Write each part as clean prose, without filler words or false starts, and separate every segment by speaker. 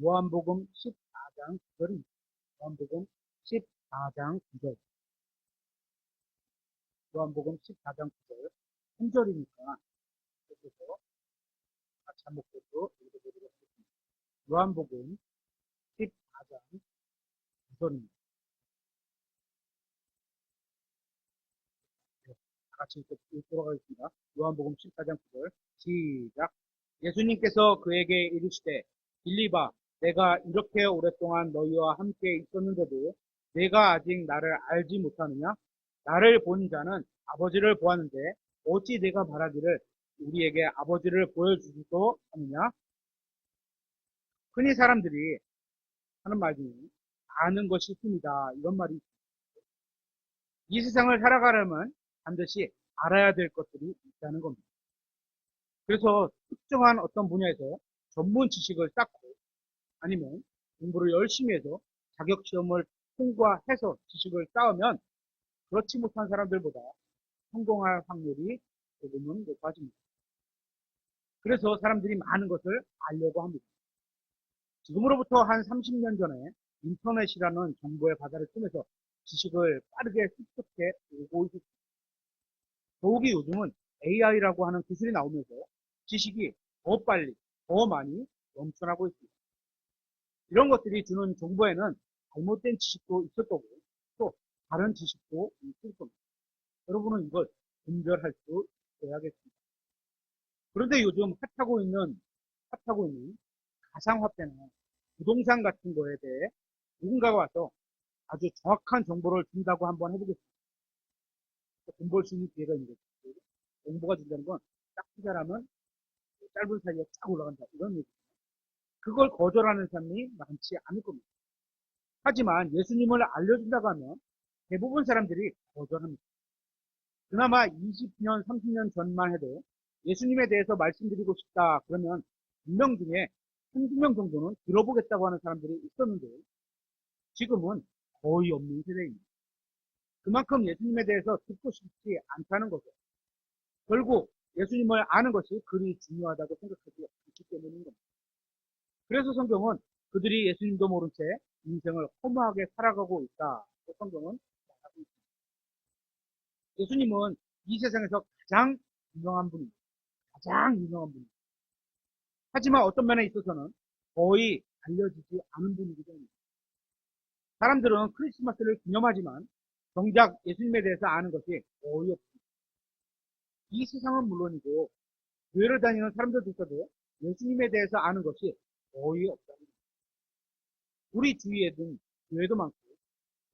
Speaker 1: 요한복음 14장 9절입니다. 요한복음 14장 9절. 요한복음 14장 9절. 3절이니까 그래서 같이 한 목소리로 읽어보도록 하겠습니다. 요한복음 14장 9절입니다. 다 같이 읽도록 하겠습니다. 요한복음 14장 9절. 시작. 예수님께서 그에게 이르시되 빌립아, 내가 이렇게 오랫동안 너희와 함께 있었는데도 내가 아직 나를 알지 못하느냐? 나를 본 자는 아버지를 보았는데 어찌 내가 말하기를 우리에게 아버지를 보여주기도 하느냐? 흔히 사람들이 하는 말 중에 아는 것이 힘이다 이런 말이 있습니다. 이 세상을 살아가려면 반드시 알아야 될 것들이 있다는 겁니다. 그래서 특정한 어떤 분야에서 전문 지식을 쌓고 아니면 공부를 열심히 해서 자격시험을 통과해서 지식을 쌓으면 그렇지 못한 사람들보다 성공할 확률이 조금은 높아집니다. 그래서 사람들이 많은 것을 알려고 합니다. 지금으로부터 한 30년 전에 인터넷이라는 정보의 바다를 통해서 지식을 빠르게 습득해 오고 있습니다. 더욱이 요즘은 AI라고 하는 기술이 나오면서 지식이 더 빨리, 더 많이 넘쳐나고 있습니다. 이런 것들이 주는 정보에는 잘못된 지식도 있을 거고 또 다른 지식도 있을 겁니다. 여러분은 이걸 분별할 수 있어야겠습니다. 그런데 요즘 핫하고 있는 가상화폐나 부동산 같은 거에 대해 누군가가 와서 아주 정확한 정보를 준다고 한번 해보겠습니다. 돈 벌 수 있는 기회가 있는 거죠. 정보가 준다는 건 딱 투자하면 짧은 사이에 쫙 올라간다 이런 얘기입니다. 그걸 거절하는 사람이 많지 않을 겁니다. 하지만 예수님을 알려준다고 하면 대부분 사람들이 거절합니다. 그나마 20년, 30년 전만 해도 예수님에 대해서 말씀드리고 싶다 그러면 1명 중에 한두 명 정도는 들어보겠다고 하는 사람들이 있었는데 지금은 거의 없는 세대입니다. 그만큼 예수님에 대해서 듣고 싶지 않다는 거죠. 결국 예수님을 아는 것이 그리 중요하다고 생각하지 않기 때문인 겁니다. 그래서 성경은 그들이 예수님도 모른 채 인생을 허무하게 살아가고 있다. 성경은 말하고 있습니다. 예수님은 이 세상에서 가장 유명한 분입니다. 가장 유명한 분입니다. 하지만 어떤 면에 있어서는 거의 알려지지 않은 분이기도 합니다. 사람들은 크리스마스를 기념하지만 정작 예수님에 대해서 아는 것이 거의 없습니다. 이 세상은 물론이고 교회를 다니는 사람들도 있어도 예수님에 대해서 아는 것이 거의 없답니다. 우리 주위에는 교회도 많고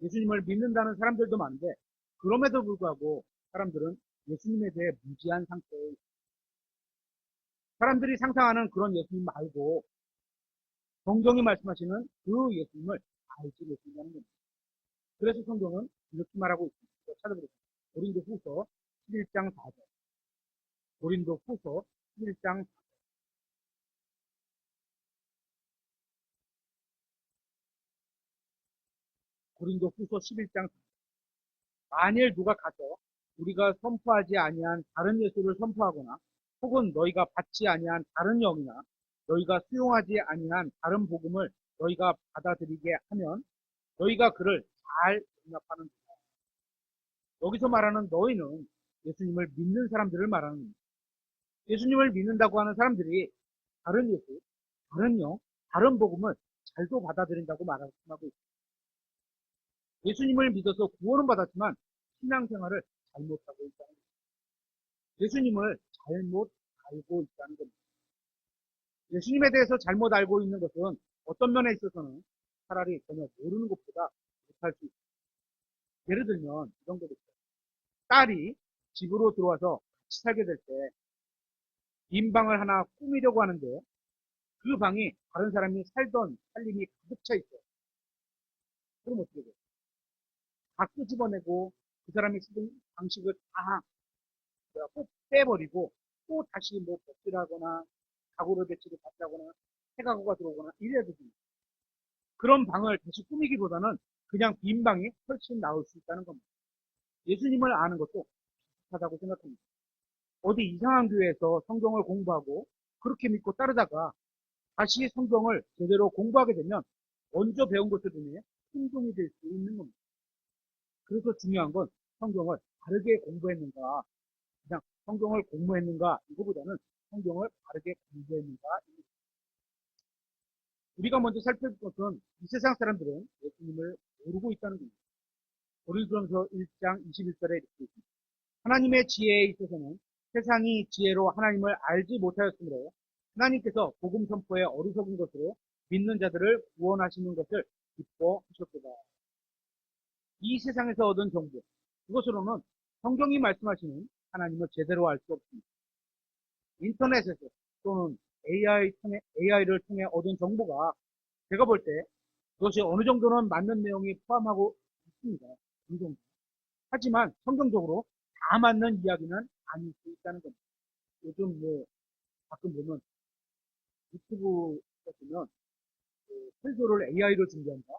Speaker 1: 예수님을 믿는다는 사람들도 많은데 그럼에도 불구하고 사람들은 예수님에 대해 무지한 상태에 있습니다. 사람들이 상상하는 그런 예수님 말고 성경이 말씀하시는 그 예수님을 알지 못한다는 겁니다. 그래서 성경은 이렇게 말하고 있습니다. 찾아보겠습니다. 고린도 후서 11장 4절. 고린도 후서 11장 4절. 고린도 후서 11장 4절. 만일 누가 가서 우리가 선포하지 아니한 다른 예수를 선포하거나 혹은 너희가 받지 아니한 다른 영이나 너희가 수용하지 아니한 다른 복음을 너희가 받아들이게 하면 너희가 그를 잘 용납하는 거다. 여기서 말하는 너희는 예수님을 믿는 사람들을 말하는 겁니다. 예수님을 믿는다고 하는 사람들이 다른 예수, 다른 영, 다른 복음을 잘도 받아들인다고 말하고 있습니다. 예수님을 믿어서 구원은 받았지만 신앙생활을 잘못하고 있다는 겁니다. 예수님을 잘못 알고 있다는 겁니다. 예수님에 대해서 잘못 알고 있는 것은 어떤 면에 있어서는 차라리 전혀 모르는 것보다 못할 수 있습니다. 예를 들면 이런 거죠. 딸이 집으로 들어와서 같이 살게 될 때 빈 방을 하나 꾸미려고 하는데 그 방이 다른 사람이 살던 살림이 가득 차 있어요. 그럼 어떻게 돼요? 다 끄집어내고 그 사람이 쓰던 방식을 다 꼭 빼버리고 또 다시 뭐 벽질하거나 가구를 배치를 다시 하거나 새가구가 들어오거나 이래야 됩니다. 그런 방을 다시 꾸미기보다는 그냥 빈 방이 훨씬 나을 수 있다는 겁니다. 예수님을 아는 것도 비슷하다고 생각합니다. 어디 이상한 교회에서 성경을 공부하고 그렇게 믿고 따르다가 다시 성경을 제대로 공부하게 되면 먼저 배운 것들 중에 혼동이 될 수 있는 겁니다. 그래서 중요한 건 성경을 바르게 공부했는가, 그냥 성경을 공부했는가, 이거보다는 성경을 바르게 공부했는가. 우리가 먼저 살펴볼 것은 이 세상 사람들은 예수님을 모르고 있다는 겁니다. 고린도전서 1장 21절에 이렇게 있습니다. 하나님의 지혜에 있어서는 세상이 지혜로 하나님을 알지 못하였으므로 하나님께서 복음 선포에 어리석은 것으로 믿는 자들을 구원하시는 것을 기뻐하셨도다. 이 세상에서 얻은 정보, 그것으로는 성경이 말씀하시는 하나님을 제대로 알 수 없습니다. 인터넷에서 또는 AI를 통해 얻은 정보가 제가 볼 때 그것이 어느 정도는 맞는 내용이 포함하고 있습니다. 이 정도. 하지만 성경적으로 다 맞는 이야기는 아닐 수 있다는 겁니다. 요즘 가끔 보면 유튜브 보면 설교를 AI로 준비한다.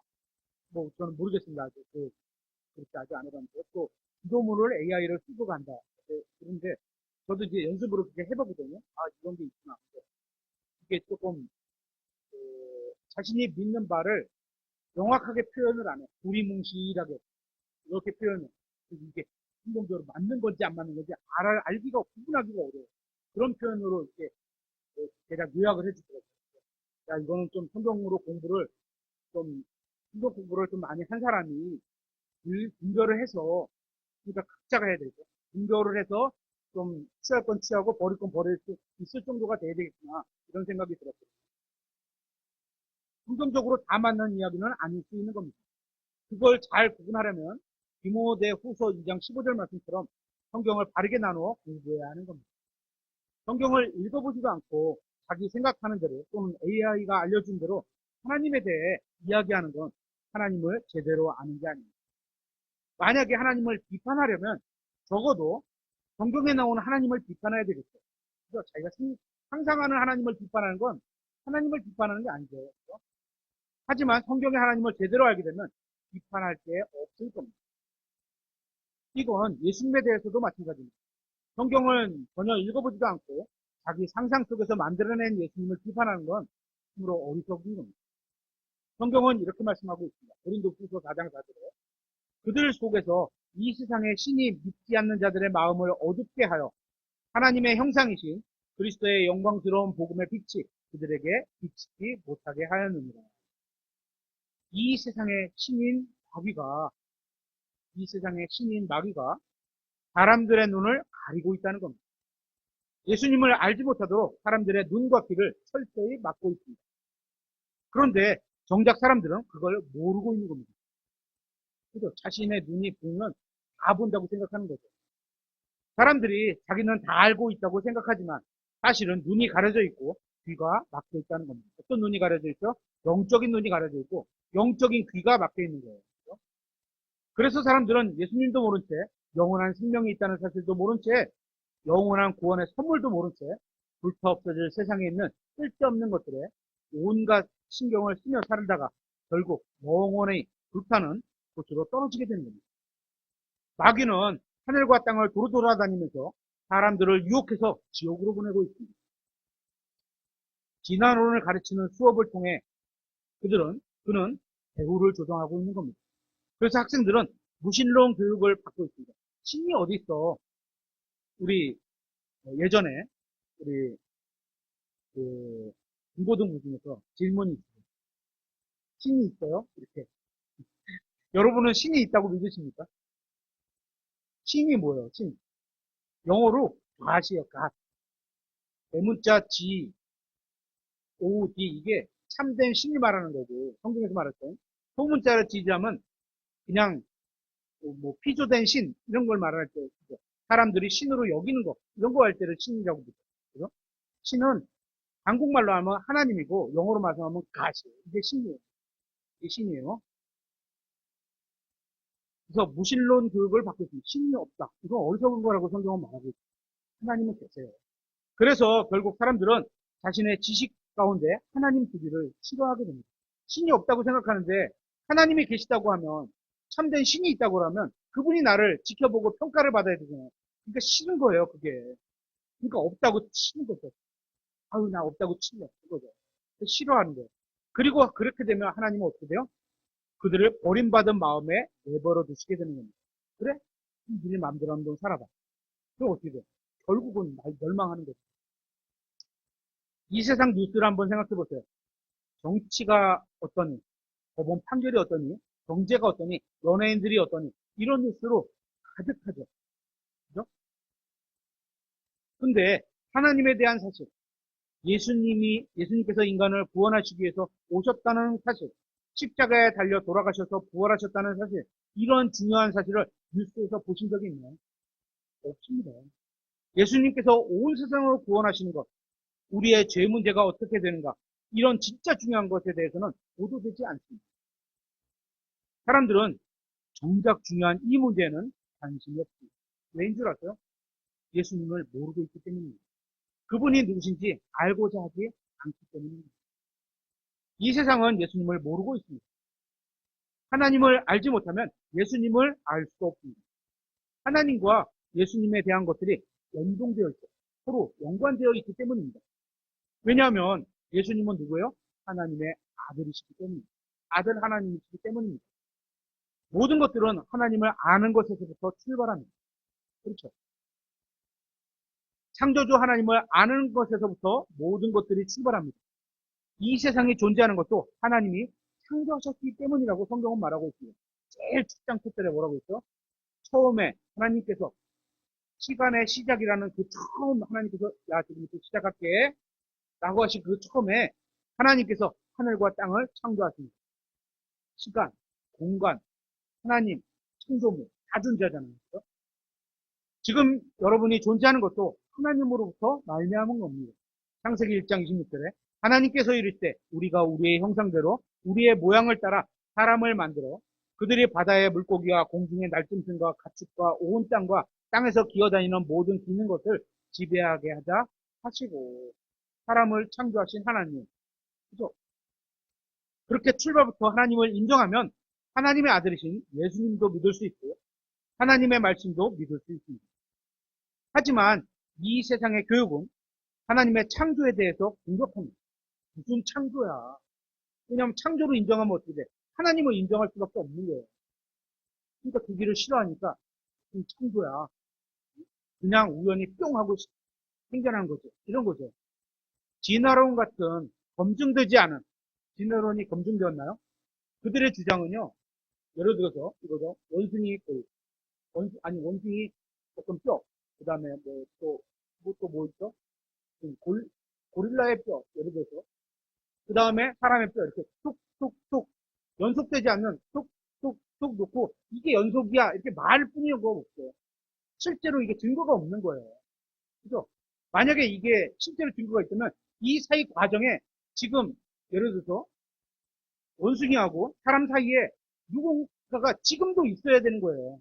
Speaker 1: 저는 모르겠습니다. 아직 그렇게 아직 안 해봤는데 또 기도문을 AI로 쓰고 간다. 그런데 저도 이제 연습으로 그렇게 해보거든요. 이런 게 있구나. 이게 조금 자신이 믿는 바를 명확하게 표현을 안 해. 두리뭉실하게 이렇게 표현을. 이게 성경적으로 맞는 건지 안 맞는 건지 알기가 구분하기가 어려워요. 그런 표현으로 이렇게 대략 요약을 해주더라고요. 야, 이거는 좀 성경으로 공부를 성경 공부를 좀 많이 한 사람이 분별을 해서, 그러니까 각자가 해야 되죠. 분별을 해서 좀 취할 건 취하고 버릴 건 버릴 수 있을 정도가 돼야 되겠구나. 이런 생각이 들었어요. 성경적으로 다 맞는 이야기는 아닐 수 있는 겁니다. 그걸 잘 구분하려면 디모데 후서 2장 15절 말씀처럼 성경을 바르게 나누어 공부해야 하는 겁니다. 성경을 읽어보지도 않고 자기 생각하는 대로 또는 AI가 알려준 대로 하나님에 대해 이야기하는 건 하나님을 제대로 아는 게 아닙니다. 만약에 하나님을 비판하려면 적어도 성경에 나오는 하나님을 비판해야 되겠죠. 그래서 자기가 상상하는 하나님을 비판하는 건 하나님을 비판하는 게 아니죠. 그렇죠? 하지만 성경의 하나님을 제대로 알게 되면 비판할 게 없을 겁니다. 이건 예수님에 대해서도 마찬가지입니다. 성경을 전혀 읽어보지도 않고 자기 상상 속에서 만들어낸 예수님을 비판하는 건 참으로 어리석은 겁니다. 성경은 이렇게 말씀하고 있습니다. 고린도후서 4장 4절에 그들 속에서 이 세상의 신이 믿지 않는 자들의 마음을 어둡게 하여 하나님의 형상이신 그리스도의 영광스러운 복음의 빛이 그들에게 비치지 못하게 하였느니라. 이 세상의 신인 마귀가 사람들의 눈을 가리고 있다는 겁니다. 예수님을 알지 못하도록 사람들의 눈과 귀를 철저히 막고 있습니다. 그런데 정작 사람들은 그걸 모르고 있는 겁니다. 그래서 자신의 눈이 보면 다 본다고 생각하는 거죠. 사람들이 자기는 다 알고 있다고 생각하지만 사실은 눈이 가려져 있고 귀가 막혀 있다는 겁니다. 어떤 눈이 가려져 있죠? 영적인 눈이 가려져 있고 영적인 귀가 막혀 있는 거예요. 그렇죠? 그래서 사람들은 예수님도 모른 채 영원한 생명이 있다는 사실도 모른 채 영원한 구원의 선물도 모른 채 불타 없어질 세상에 있는 쓸데없는 것들에 온갖 신경을 쓰며 살다가 결국 영원히 불타는 곳으로 떨어지게 되는 겁니다. 마귀는 하늘과 땅을 도로 돌아다니면서 사람들을 유혹해서 지옥으로 보내고 있습니다. 진화론을 가르치는 수업을 통해 그는 배후를 조정하고 있는 겁니다. 그래서 학생들은 무신론 교육을 받고 있습니다. 신이 어디 있어? 우리 예전에 우리 중고등부 중에서 질문이 있어요. 신이 있어요? 이렇게. 여러분은 신이 있다고 믿으십니까? 신이 뭐예요? 신. 영어로 God이에요. God. 대문자 G, O, D 이게 참된 신이 말하는 거고 성경에서 말할 때 소문자를 지지하면 그냥 피조된 신 이런 걸 말할 때 사람들이 신으로 여기는 거 이런 거 할 때를 신이라고 부르죠. 그죠? 신은 한국말로 하면 하나님이고 영어로 말하면 God이에요. 이게 신이에요. 이게 신이에요. 그래서 무신론 교육을 받고 있습니다. 신이 없다. 이건 어리석은 거라고 성경은 말하고 있습니다. 하나님은 계세요. 그래서 결국 사람들은 자신의 지식 가운데 하나님 두기를 싫어하게 됩니다. 신이 없다고 생각하는데 하나님이 계시다고 하면 참된 신이 있다고 하면 그분이 나를 지켜보고 평가를 받아야 되잖아요. 그러니까 싫은 거예요, 그게. 그러니까 없다고 치는 거죠. 아유, 나 없다고 치는 거죠. 싫어하는 거예요. 그리고 그렇게 되면 하나님은 어떻게 돼요? 그들을 버림받은 마음에 내버려 두시게 되는 겁니다. 그래? 니네 마음대로 한번 살아봐. 그럼 어떻게 돼? 결국은 멸망하는 거죠. 이 세상 뉴스를 한번 생각해 보세요. 정치가 어떠니, 법원 판결이 어떠니, 경제가 어떠니, 연예인들이 어떠니, 이런 뉴스로 가득하죠. 그죠? 근데 하나님에 대한 사실, 예수님께서 인간을 구원하시기 위해서 오셨다는 사실, 십자가에 달려 돌아가셔서 부활하셨다는 사실, 이런 중요한 사실을 뉴스에서 보신 적이 있나요? 없습니다. 예수님께서 온 세상을 구원하시는 것, 우리의 죄 문제가 어떻게 되는가, 이런 진짜 중요한 것에 대해서는 보도되지 않습니다. 사람들은 정작 중요한 이 문제에는 관심이 없습니다. 왜인 줄 아세요? 예수님을 모르고 있기 때문입니다. 그분이 누구신지 알고자 하지 않기 때문입니다. 이 세상은 예수님을 모르고 있습니다. 하나님을 알지 못하면 예수님을 알 수가 없습니다. 하나님과 예수님에 대한 것들이 연동되어 있고 서로 연관되어 있기 때문입니다. 왜냐하면 예수님은 누구예요? 하나님의 아들이시기 때문입니다. 아들 하나님이시기 때문입니다. 모든 것들은 하나님을 아는 것에서부터 출발합니다. 그렇죠? 창조주 하나님을 아는 것에서부터 모든 것들이 출발합니다. 이 세상에 존재하는 것도 하나님이 창조하셨기 때문이라고 성경은 말하고 있습니다. 제일 첫 장 첫절에 뭐라고 있죠? 처음에 하나님께서 시간의 시작이라는 그 처음 하나님께서 야 지금부터 시작할게 라고 하신 그 처음에 하나님께서 하늘과 땅을 창조하십니다. 시간, 공간, 하나님, 창조물 다 존재하잖아요. 그렇죠? 지금 여러분이 존재하는 것도 하나님으로부터 말미암은 겁니다. 창세기 1장 26절에 하나님께서 이르시되 우리가 우리의 형상대로 우리의 모양을 따라 사람을 만들어 그들이 바다의 물고기와 공중의 날짐승과 가축과 온 땅과 땅에서 기어다니는 모든 기는 것을 지배하게 하자 하시고 사람을 창조하신 하나님. 그죠? 그렇게 출발부터 하나님을 인정하면 하나님의 아들이신 예수님도 믿을 수 있고요. 하나님의 말씀도 믿을 수 있습니다. 하지만 이 세상의 교육은 하나님의 창조에 대해서 공격합니다. 무슨 창조야? 왜냐하면 창조를 인정하면 어떻게 돼? 하나님을 인정할 수밖에 없는 거예요. 그러니까 그 길을 싫어하니까 무슨 창조야? 그냥 우연히 뿅 하고 생겨난 거죠. 이런 거죠. 진화론 같은 검증되지 않은 진화론이 검증되었나요? 그들의 주장은요. 예를 들어서 이거죠. 원숭이 꼴, 원숭이 어떤 뼈, 그 다음에 뭐 있죠? 고릴라의 뼈, 예를 들어서 그 다음에 사람의 뼈 이렇게 툭툭툭 연속되지 않는 툭툭툭 놓고 이게 연속이야 이렇게 말을 뿐이는 거 없어요. 실제로 이게 증거가 없는 거예요. 그죠? 만약에 이게 실제로 증거가 있다면 이 사이 과정에 지금 예를 들어서 원숭이하고 사람 사이에 누군가가 지금도 있어야 되는 거예요.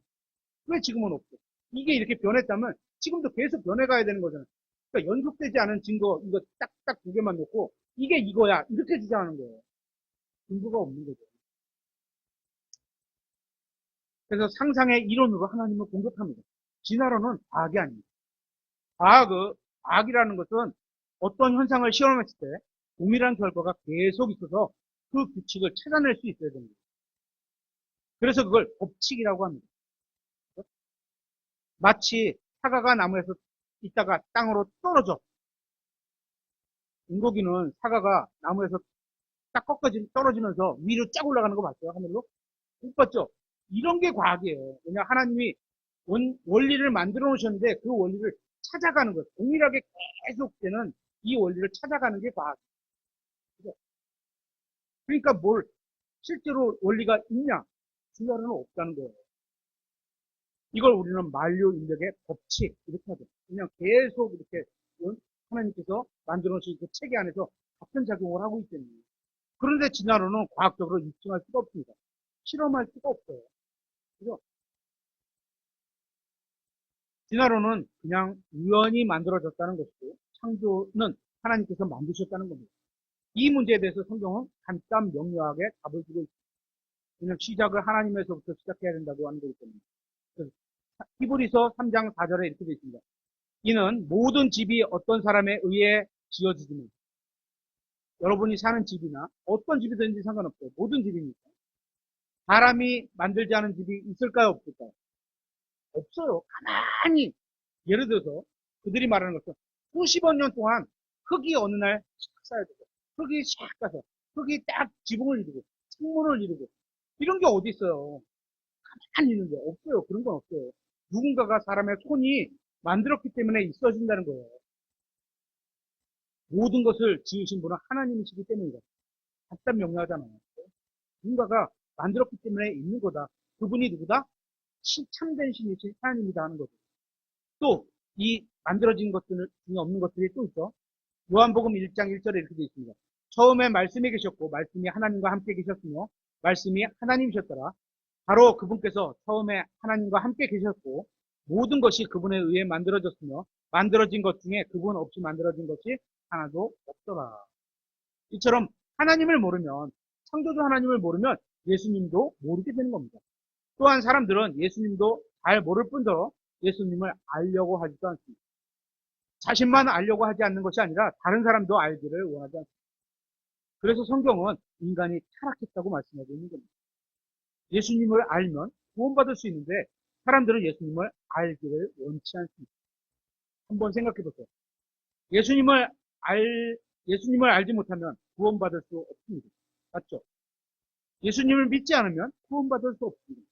Speaker 1: 왜 지금은 없어? 이게 이렇게 변했다면 지금도 계속 변해가야 되는 거잖아요. 그러니까 연속되지 않은 증거 이거 딱딱 두 개만 놓고 이게 이거야 이렇게 주장하는 거예요. 증거가 없는 거죠. 그래서 상상의 이론으로 하나님을 공격합니다. 진화론은 과학이 아닙니다. 과학이라는 것은 어떤 현상을 실험했을 때 동일한 결과가 계속 있어서 그 규칙을 찾아낼 수 있어야 됩니다. 그래서 그걸 법칙이라고 합니다. 마치 사과가 나무에서 있다가 땅으로 떨어져. 인고기는 사과가 나무에서 딱 떨어지면서 위로 쫙 올라가는 거 봤어요? 하늘로? 못 봤죠? 이런 게 과학이에요. 왜냐 하나님이 원리를 만들어 놓으셨는데 그 원리를 찾아가는 거예요. 동일하게 계속되는 이 원리를 찾아가는 게 과학이에요. 그러니까 실제로 원리가 있냐? 진화론은 없다는 거예요. 이걸 우리는 만류 인력의 법칙 이렇게 하죠. 그냥 계속 이렇게 하나님께서 만들어 놓으신 그 체계 안에서 같은 작용을 하고 있기 때문에. 그런데 진화론은 과학적으로 입증할 수가 없습니다. 실험할 수가 없어요. 그죠? 진화론은 그냥 우연히 만들어졌다는 것이고 창조는 하나님께서 만드셨다는 겁니다. 이 문제에 대해서 성경은 간단 명료하게 답을 주고 있습니다. 그냥 시작을 하나님에서부터 시작해야 된다고 하는 거기 때문에. 히브리서 3장 4절에 이렇게 되어 있습니다. 이는 모든 집이 어떤 사람에 의해 지어지지만 여러분이 사는 집이나 어떤 집이든지 상관없어요. 모든 집입니다. 사람이 만들지 않은 집이 있을까요? 없을까요? 없어요. 가만히 예를 들어서 그들이 말하는 것은 수십억 년 동안 흙이 어느 날 샥 쌓여지고 흙이 샥 가서 흙이 딱 지붕을 이루고 창문을 이루고 이런 게 어디 있어요? 가만히 있는데 없어요. 그런 건 없어요. 누군가가 사람의 손이 만들었기 때문에 있어진다는 거예요. 모든 것을 지으신 분은 하나님이시기 때문이다. 갖다 명료하잖아요. 누군가가 만들었기 때문에 있는 거다. 그분이 누구다? 참된 신이신 하나님이다 하는 거죠. 또 이 만들어진 것들 중에 없는 것들이 또 있죠. 요한복음 1장 1절에 이렇게 되어 있습니다. 처음에 말씀이 계셨고 말씀이 하나님과 함께 계셨으며 말씀이 하나님이셨더라. 바로 그분께서 처음에 하나님과 함께 계셨고 모든 것이 그분에 의해 만들어졌으며 만들어진 것 중에 그분 없이 만들어진 것이 하나도 없더라. 이처럼 하나님을 모르면 창조주 하나님을 모르면 예수님도 모르게 되는 겁니다. 또한 사람들은 예수님도 잘 모를 뿐더러 예수님을 알려고 하지도 않습니다. 자신만 알려고 하지 않는 것이 아니라 다른 사람도 알기를 원하지 않습니다. 그래서 성경은 인간이 타락했다고 말씀하고 있는 겁니다. 예수님을 알면 구원받을 수 있는데 사람들은 예수님을 알기를 원치 않습니다. 한번 생각해 보세요. 예수님을 예수님을 알지 못하면 구원받을 수 없습니다. 맞죠? 예수님을 믿지 않으면 구원받을 수 없습니다.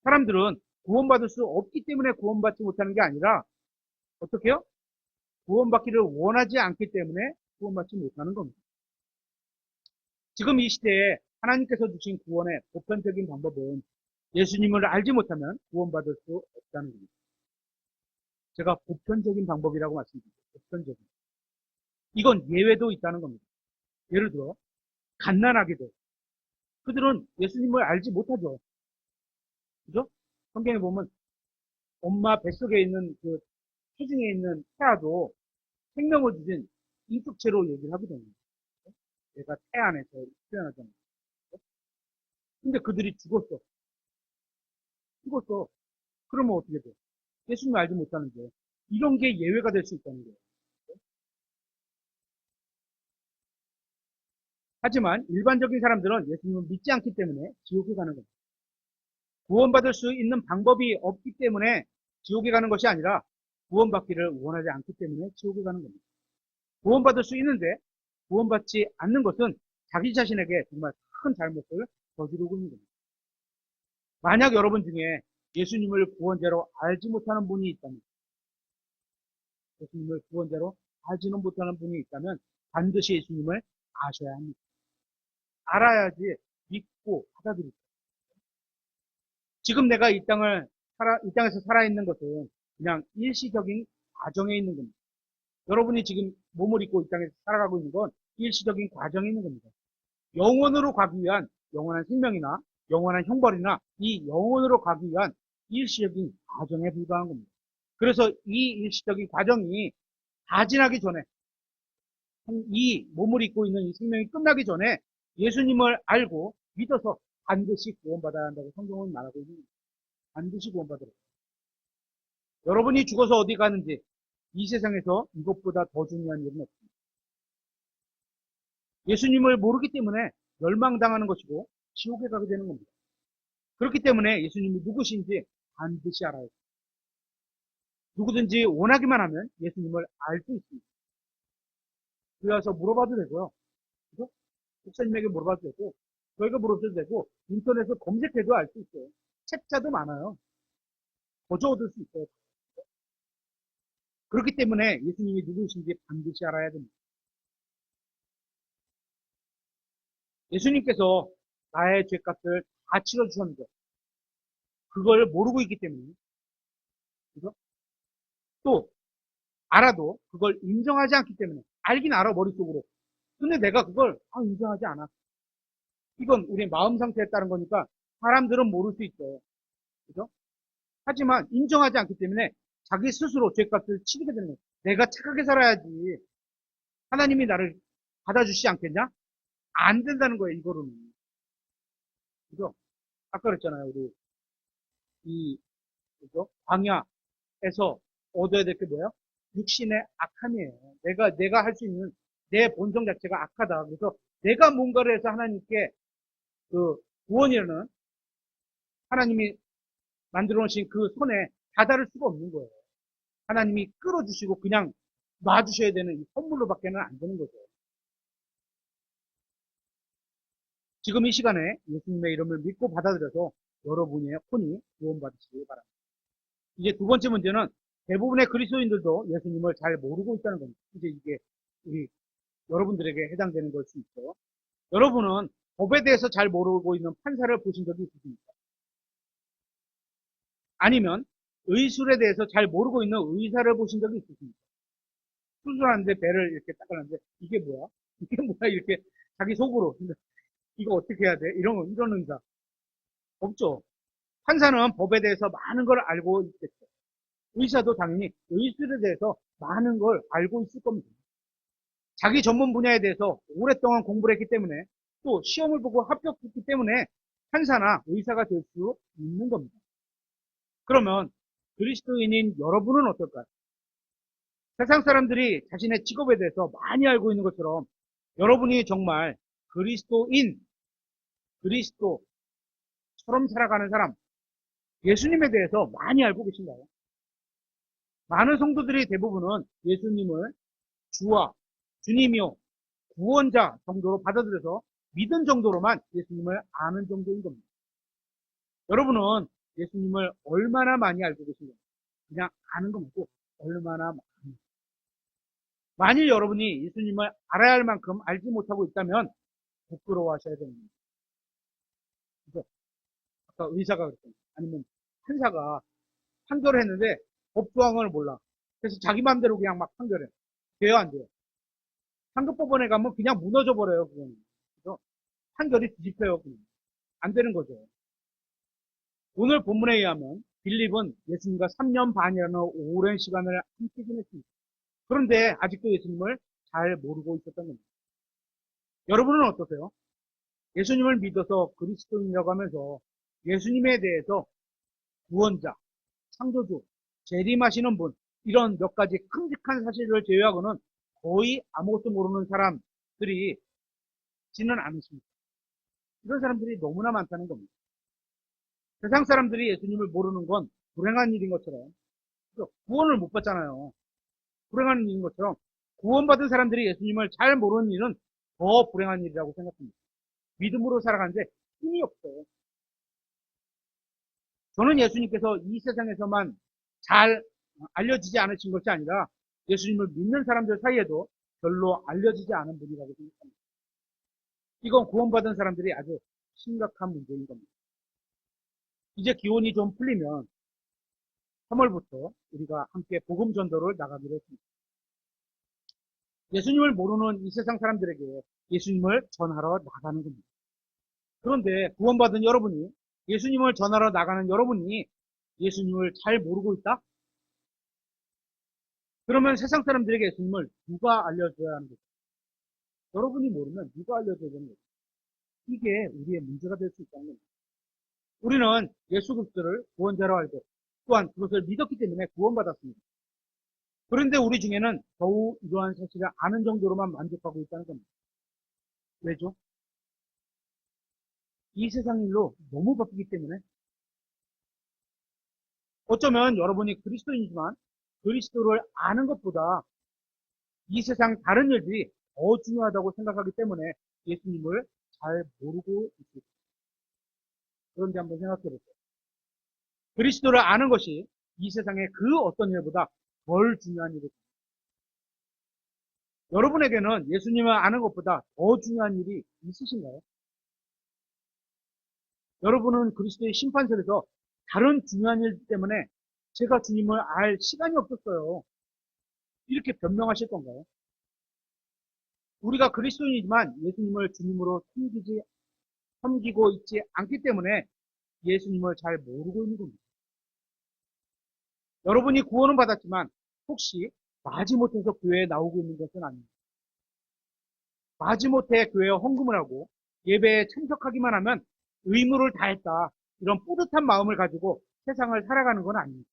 Speaker 1: 사람들은 구원받을 수 없기 때문에 구원받지 못하는 게 아니라 어떻게요? 구원받기를 원하지 않기 때문에 구원받지 못하는 겁니다. 지금 이 시대에 하나님께서 주신 구원의 보편적인 방법은 예수님을 알지 못하면 구원받을 수 없다는 겁니다. 제가 보편적인 방법이라고 말씀드립니다. 보편적인. 이건 예외도 있다는 겁니다. 예를 들어 갓난아기들. 그들은 예수님을 알지 못하죠. 그죠? 성경에 보면 엄마 뱃속에 있는 그 태중에 있는 태아도 생명을 주신 인격체로 얘기를 하게 됩니다. 내가 태 안에서 태어나잖아요. 근데 그들이 죽었어. 죽었어. 그러면 어떻게 돼? 예수님 알지 못하는데 이런 게 예외가 될 수 있다는 거예요. 하지만 일반적인 사람들은 예수님을 믿지 않기 때문에 지옥에 가는 겁니다. 구원받을 수 있는 방법이 없기 때문에 지옥에 가는 것이 아니라 구원받기를 원하지 않기 때문에 지옥에 가는 겁니다. 구원받을 수 있는데 구원받지 않는 것은 자기 자신에게 정말 큰 잘못을 저지르고 있는 겁니다. 만약 여러분 중에 예수님을 구원자로 알지 못하는 분이 있다면, 예수님을 구원자로 알지는 못하는 분이 있다면 반드시 예수님을 아셔야 합니다. 알아야지 믿고 받아들이죠. 지금 내가 이 땅에서 살아있는 것은 그냥 일시적인 과정에 있는 겁니다. 여러분이 지금 몸을 입고 이 땅에서 살아가고 있는 건 일시적인 과정에 있는 겁니다. 영원으로 가기 위한 영원한 생명이나 영원한 형벌이나 이 영원으로 가기 위한 일시적인 과정에 불과한 겁니다. 그래서 이 일시적인 과정이 다 지나기 전에 이 몸을 입고 있는 이 생명이 끝나기 전에 예수님을 알고 믿어서 반드시 구원받아야 한다고 성경은 말하고 있는 겁니다. 반드시 구원받으라. 여러분이 죽어서 어디 가는지 이 세상에서 이것보다 더 중요한 일은 없습니다. 예수님을 모르기 때문에 멸망당하는 것이고 지옥에 가게 되는 겁니다. 그렇기 때문에 예수님이 누구신지 반드시 알아야 합니다. 누구든지 원하기만 하면 예수님을 알 수 있습니다. 그래서 물어봐도 되고요. 그죠? 목사님에게 물어봐도 되고, 저희가 물어봐도 되고, 인터넷에 검색해도 알 수 있어요. 책자도 많아요. 거저 얻을 수 있어요. 그렇기 때문에 예수님이 누구신지 반드시 알아야 됩니다. 예수님께서 나의 죄값을 다 치러주셨는데, 그걸 모르고 있기 때문에, 그죠? 또, 알아도 그걸 인정하지 않기 때문에, 알긴 알아, 머릿속으로. 근데 내가 그걸 인정하지 않아. 이건 우리 마음 상태에 따른 거니까 사람들은 모를 수 있어요. 그죠? 하지만 인정하지 않기 때문에 자기 스스로 죄값을 치르게 되는 거예요. 내가 착하게 살아야지 하나님이 나를 받아주시지 않겠냐? 안 된다는 거예요, 이거로는. 그죠? 아까 그랬잖아요, 우리 그죠? 광야에서 얻어야 될 게 뭐예요? 육신의 악함이에요. 내가 할 수 있는 내 본성 자체가 악하다. 그래서 내가 뭔가를 해서 하나님께 그 구원이라는 하나님이 만들어 놓으신 그 손에 다다를 수가 없는 거예요. 하나님이 끌어주시고 그냥 놔주셔야 되는 이 선물로밖에는 안 되는 거죠. 지금 이 시간에 예수님의 이름을 믿고 받아들여서 여러분의 혼이 구원받으시길 바랍니다. 이제 두 번째 문제는 대부분의 그리스도인들도 예수님을 잘 모르고 있다는 겁니다. 이제 이게 우리 여러분들에게 해당되는 걸 수 있죠. 여러분은 법에 대해서 잘 모르고 있는 판사를 보신 적이 있으십니까? 아니면 의술에 대해서 잘 모르고 있는 의사를 보신 적이 있으십니까? 수술하는데 배를 이렇게 닦았는데 이게 뭐야? 이게 뭐야? 이렇게 자기 속으로 이거 어떻게 해야 돼? 이런 의사 없죠. 판사는 법에 대해서 많은 걸 알고 있겠죠. 의사도 당연히 의술에 대해서 많은 걸 알고 있을 겁니다. 자기 전문 분야에 대해서 오랫동안 공부를 했기 때문에 또 시험을 보고 합격했기 때문에 판사나 의사가 될 수 있는 겁니다. 그러면 그리스도인인 여러분은 어떨까요? 세상 사람들이 자신의 직업에 대해서 많이 알고 있는 것처럼 여러분이 정말 그리스도인, 그리스도처럼 살아가는 사람, 예수님에 대해서 많이 알고 계신가요? 많은 성도들이 대부분은 예수님을 주와 주님이요 구원자 정도로 받아들여서 믿은 정도로만 예수님을 아는 정도인 겁니다. 여러분은 예수님을 얼마나 많이 알고 계신가요? 그냥 아는 거 말고 얼마나 많이. 만일 여러분이 예수님을 알아야 할 만큼 알지 못하고 있다면 부끄러워하셔야 됩니다. 그래서 아까 의사가 그랬잖아요. 아니면 판사가 판결을 했는데 법조항을 몰라. 그래서 자기 마음대로 그냥 막 판결해. 돼요, 안 돼요? 상급법원에 가면 그냥 무너져 버려요, 그거는. 그래서 판결이 뒤집혀요, 그냥. 안 되는 거죠. 오늘 본문에 의하면 빌립은 예수님과 3년 반이라는 오랜 시간을 함께 지냈습니다. 그런데 아직도 예수님을 잘 모르고 있었던 겁니다. 여러분은 어떠세요? 예수님을 믿어서 그리스도인이라고 하면서 예수님에 대해서 구원자, 창조주, 재림하시는 분, 이런 몇 가지 큼직한 사실을 제외하고는 거의 아무것도 모르는 사람들이 지는 않으십니다. 이런 사람들이 너무나 많다는 겁니다. 세상 사람들이 예수님을 모르는 건 불행한 일인 것처럼 구원을 못 받잖아요. 불행한 일인 것처럼 구원받은 사람들이 예수님을 잘 모르는 일은 더 불행한 일이라고 생각합니다. 믿음으로 살아가는데 힘이 없어요. 저는 예수님께서 이 세상에서만 잘 알려지지 않으신 것이 아니라 예수님을 믿는 사람들 사이에도 별로 알려지지 않은 분이라고 생각합니다. 이건 구원받은 사람들이 아주 심각한 문제인 겁니다. 이제 기온이 좀 풀리면 3월부터 우리가 함께 복음 전도를 나가기로 했습니다. 예수님을 모르는 이 세상 사람들에게 예수님을 전하러 나가는 겁니다. 그런데 구원받은 여러분이 예수님을 전하러 나가는 여러분이 예수님을 잘 모르고 있다? 그러면 세상 사람들에게 예수님을 누가 알려줘야 하는 거죠? 여러분이 모르면 누가 알려줘야 되는 거죠? 이게 우리의 문제가 될 수 있다는 겁니다. 우리는 예수 그리스도를 구원자로 알고 또한 그것을 믿었기 때문에 구원받았습니다. 그런데 우리 중에는 겨우 이러한 사실을 아는 정도로만 만족하고 있다는 겁니다. 왜죠? 이 세상 일로 너무 바쁘기 때문에 어쩌면 여러분이 그리스도인이지만 그리스도를 아는 것보다 이 세상 다른 일들이 더 중요하다고 생각하기 때문에 예수님을 잘 모르고 있습니다. 그런데 한번 생각해 보세요. 그리스도를 아는 것이 이 세상의 그 어떤 일보다 덜 중요한 일입니다. 여러분에게는 예수님을 아는 것보다 더 중요한 일이 있으신가요? 여러분은 그리스도의 심판석에서 다른 중요한 일 때문에 제가 주님을 알 시간이 없었어요. 이렇게 변명하실 건가요? 우리가 그리스도인이지만 예수님을 주님으로 섬기고 있지 않기 때문에 예수님을 잘 모르고 있는 겁니다. 여러분이 구원은 받았지만 혹시 마지못해서 교회에 나오고 있는 것은 아닙니다. 마지못해 교회에 헌금을 하고 예배에 참석하기만 하면 의무를 다했다. 이런 뿌듯한 마음을 가지고 세상을 살아가는 건 아닙니다.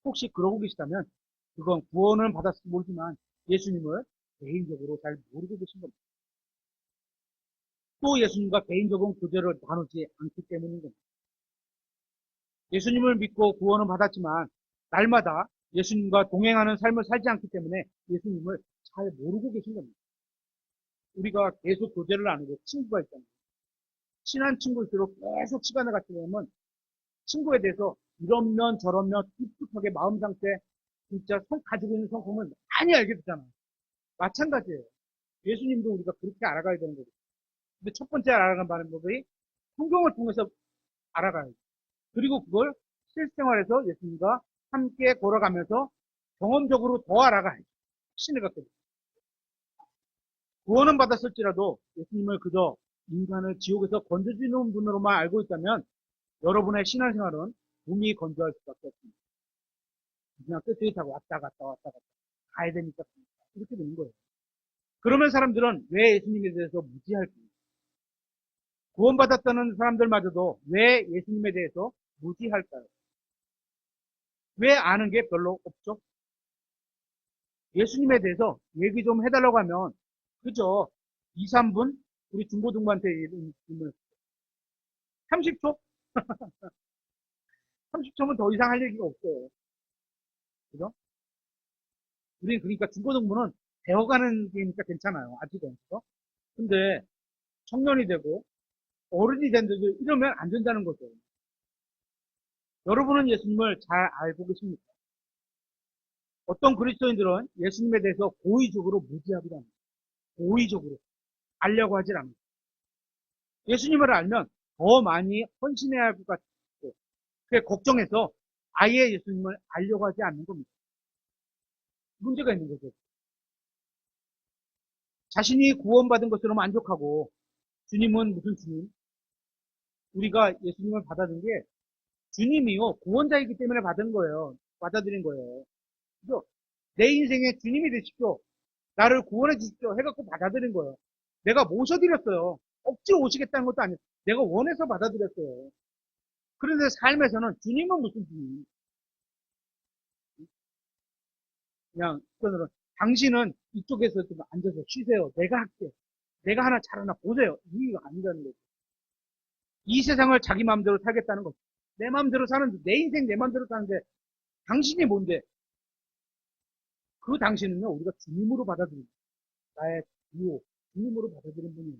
Speaker 1: 혹시 그러고 계시다면 그건 구원은 받았을지 모르지만 예수님을 개인적으로 잘 모르고 계신 겁니다. 또 예수님과 개인적인 교제를 나누지 않기 때문인 겁니다. 예수님을 믿고 구원은 받았지만 날마다 예수님과 동행하는 삶을 살지 않기 때문에 예수님을 잘 모르고 계신 겁니다. 우리가 계속 교제를 나누고 친구가 있잖아요. 친한 친구일수록 계속 시간을 같이 보면 친구에 대해서 이런 면 저런 면 깊숙하게 마음 상태 진짜 가지고 있는 성품을 많이 알게 되잖아요. 마찬가지예요. 예수님도 우리가 그렇게 알아가야 되는 거죠. 근데 첫 번째 알아가는 방법이 성경을 통해서 알아가야죠. 그리고 그걸 실생활에서 예수님과 함께 걸어가면서 경험적으로 더 알아가야죠. 확신을 갖게 돼요. 구원은 받았을지라도 예수님을 그저 인간을 지옥에서 건져주는 분으로만 알고 있다면 여러분의 신앙생활은 몸이 건조할 수밖에 없습니다. 그냥 끄트릿하고 왔다 갔다 왔다 갔다 가야 되니까 이렇게 되는 거예요. 그러면 사람들은 왜 예수님에 대해서 무지할까요? 구원받았다는 사람들마저도 왜 예수님에 대해서 무지할까요? 왜 아는 게 별로 없죠? 예수님에 대해서 얘기 좀 해달라고 하면 그저 2, 3분 우리 중고등부한테 이런 질문 30초? 30초면 더 이상 할 얘기가 없어요. 그죠? 우리는 그러니까 중고등부는 배워가는 게니까 괜찮아요. 아직은. 그죠? 근데 청년이 되고 어른이 된데도 이러면 안 된다는 거죠. 여러분은 예수님을 잘 알고 계십니까? 어떤 그리스도인들은 예수님에 대해서 고의적으로 무지하기도 합니다. 고의적으로 알려고 하질 않습니다. 예수님을 알면 더 많이 헌신해야 할 것 같고 그게 걱정해서 아예 예수님을 알려고 하지 않는 겁니다. 문제가 있는 거죠. 자신이 구원받은 것으로 만족하고 주님은 무슨 주님? 우리가 예수님을 받아들인 게 주님이요 구원자이기 때문에 받은 거예요. 받아들인 거예요. 그죠? 내 인생에 주님이 되십시오. 나를 구원해 주십시오. 해갖고 받아들인 거예요. 내가 모셔드렸어요. 억지로 오시겠다는 것도 아니에요. 내가 원해서 받아들였어요. 그런데 삶에서는 주님은 무슨 주님? 그냥 그거는 당신은 이쪽에서 좀 앉아서 쉬세요. 내가 할게. 내가 하나 잘하나 보세요. 이게 아니라는 거죠. 이 세상을 자기 마음대로 살겠다는 거죠. 내 마음대로 사는데 내 인생 내 마음대로 사는데 당신이 뭔데? 그 당신은요 우리가 주님으로 받아들입니다. 나의 주요 주님으로 받아들인 분이에요.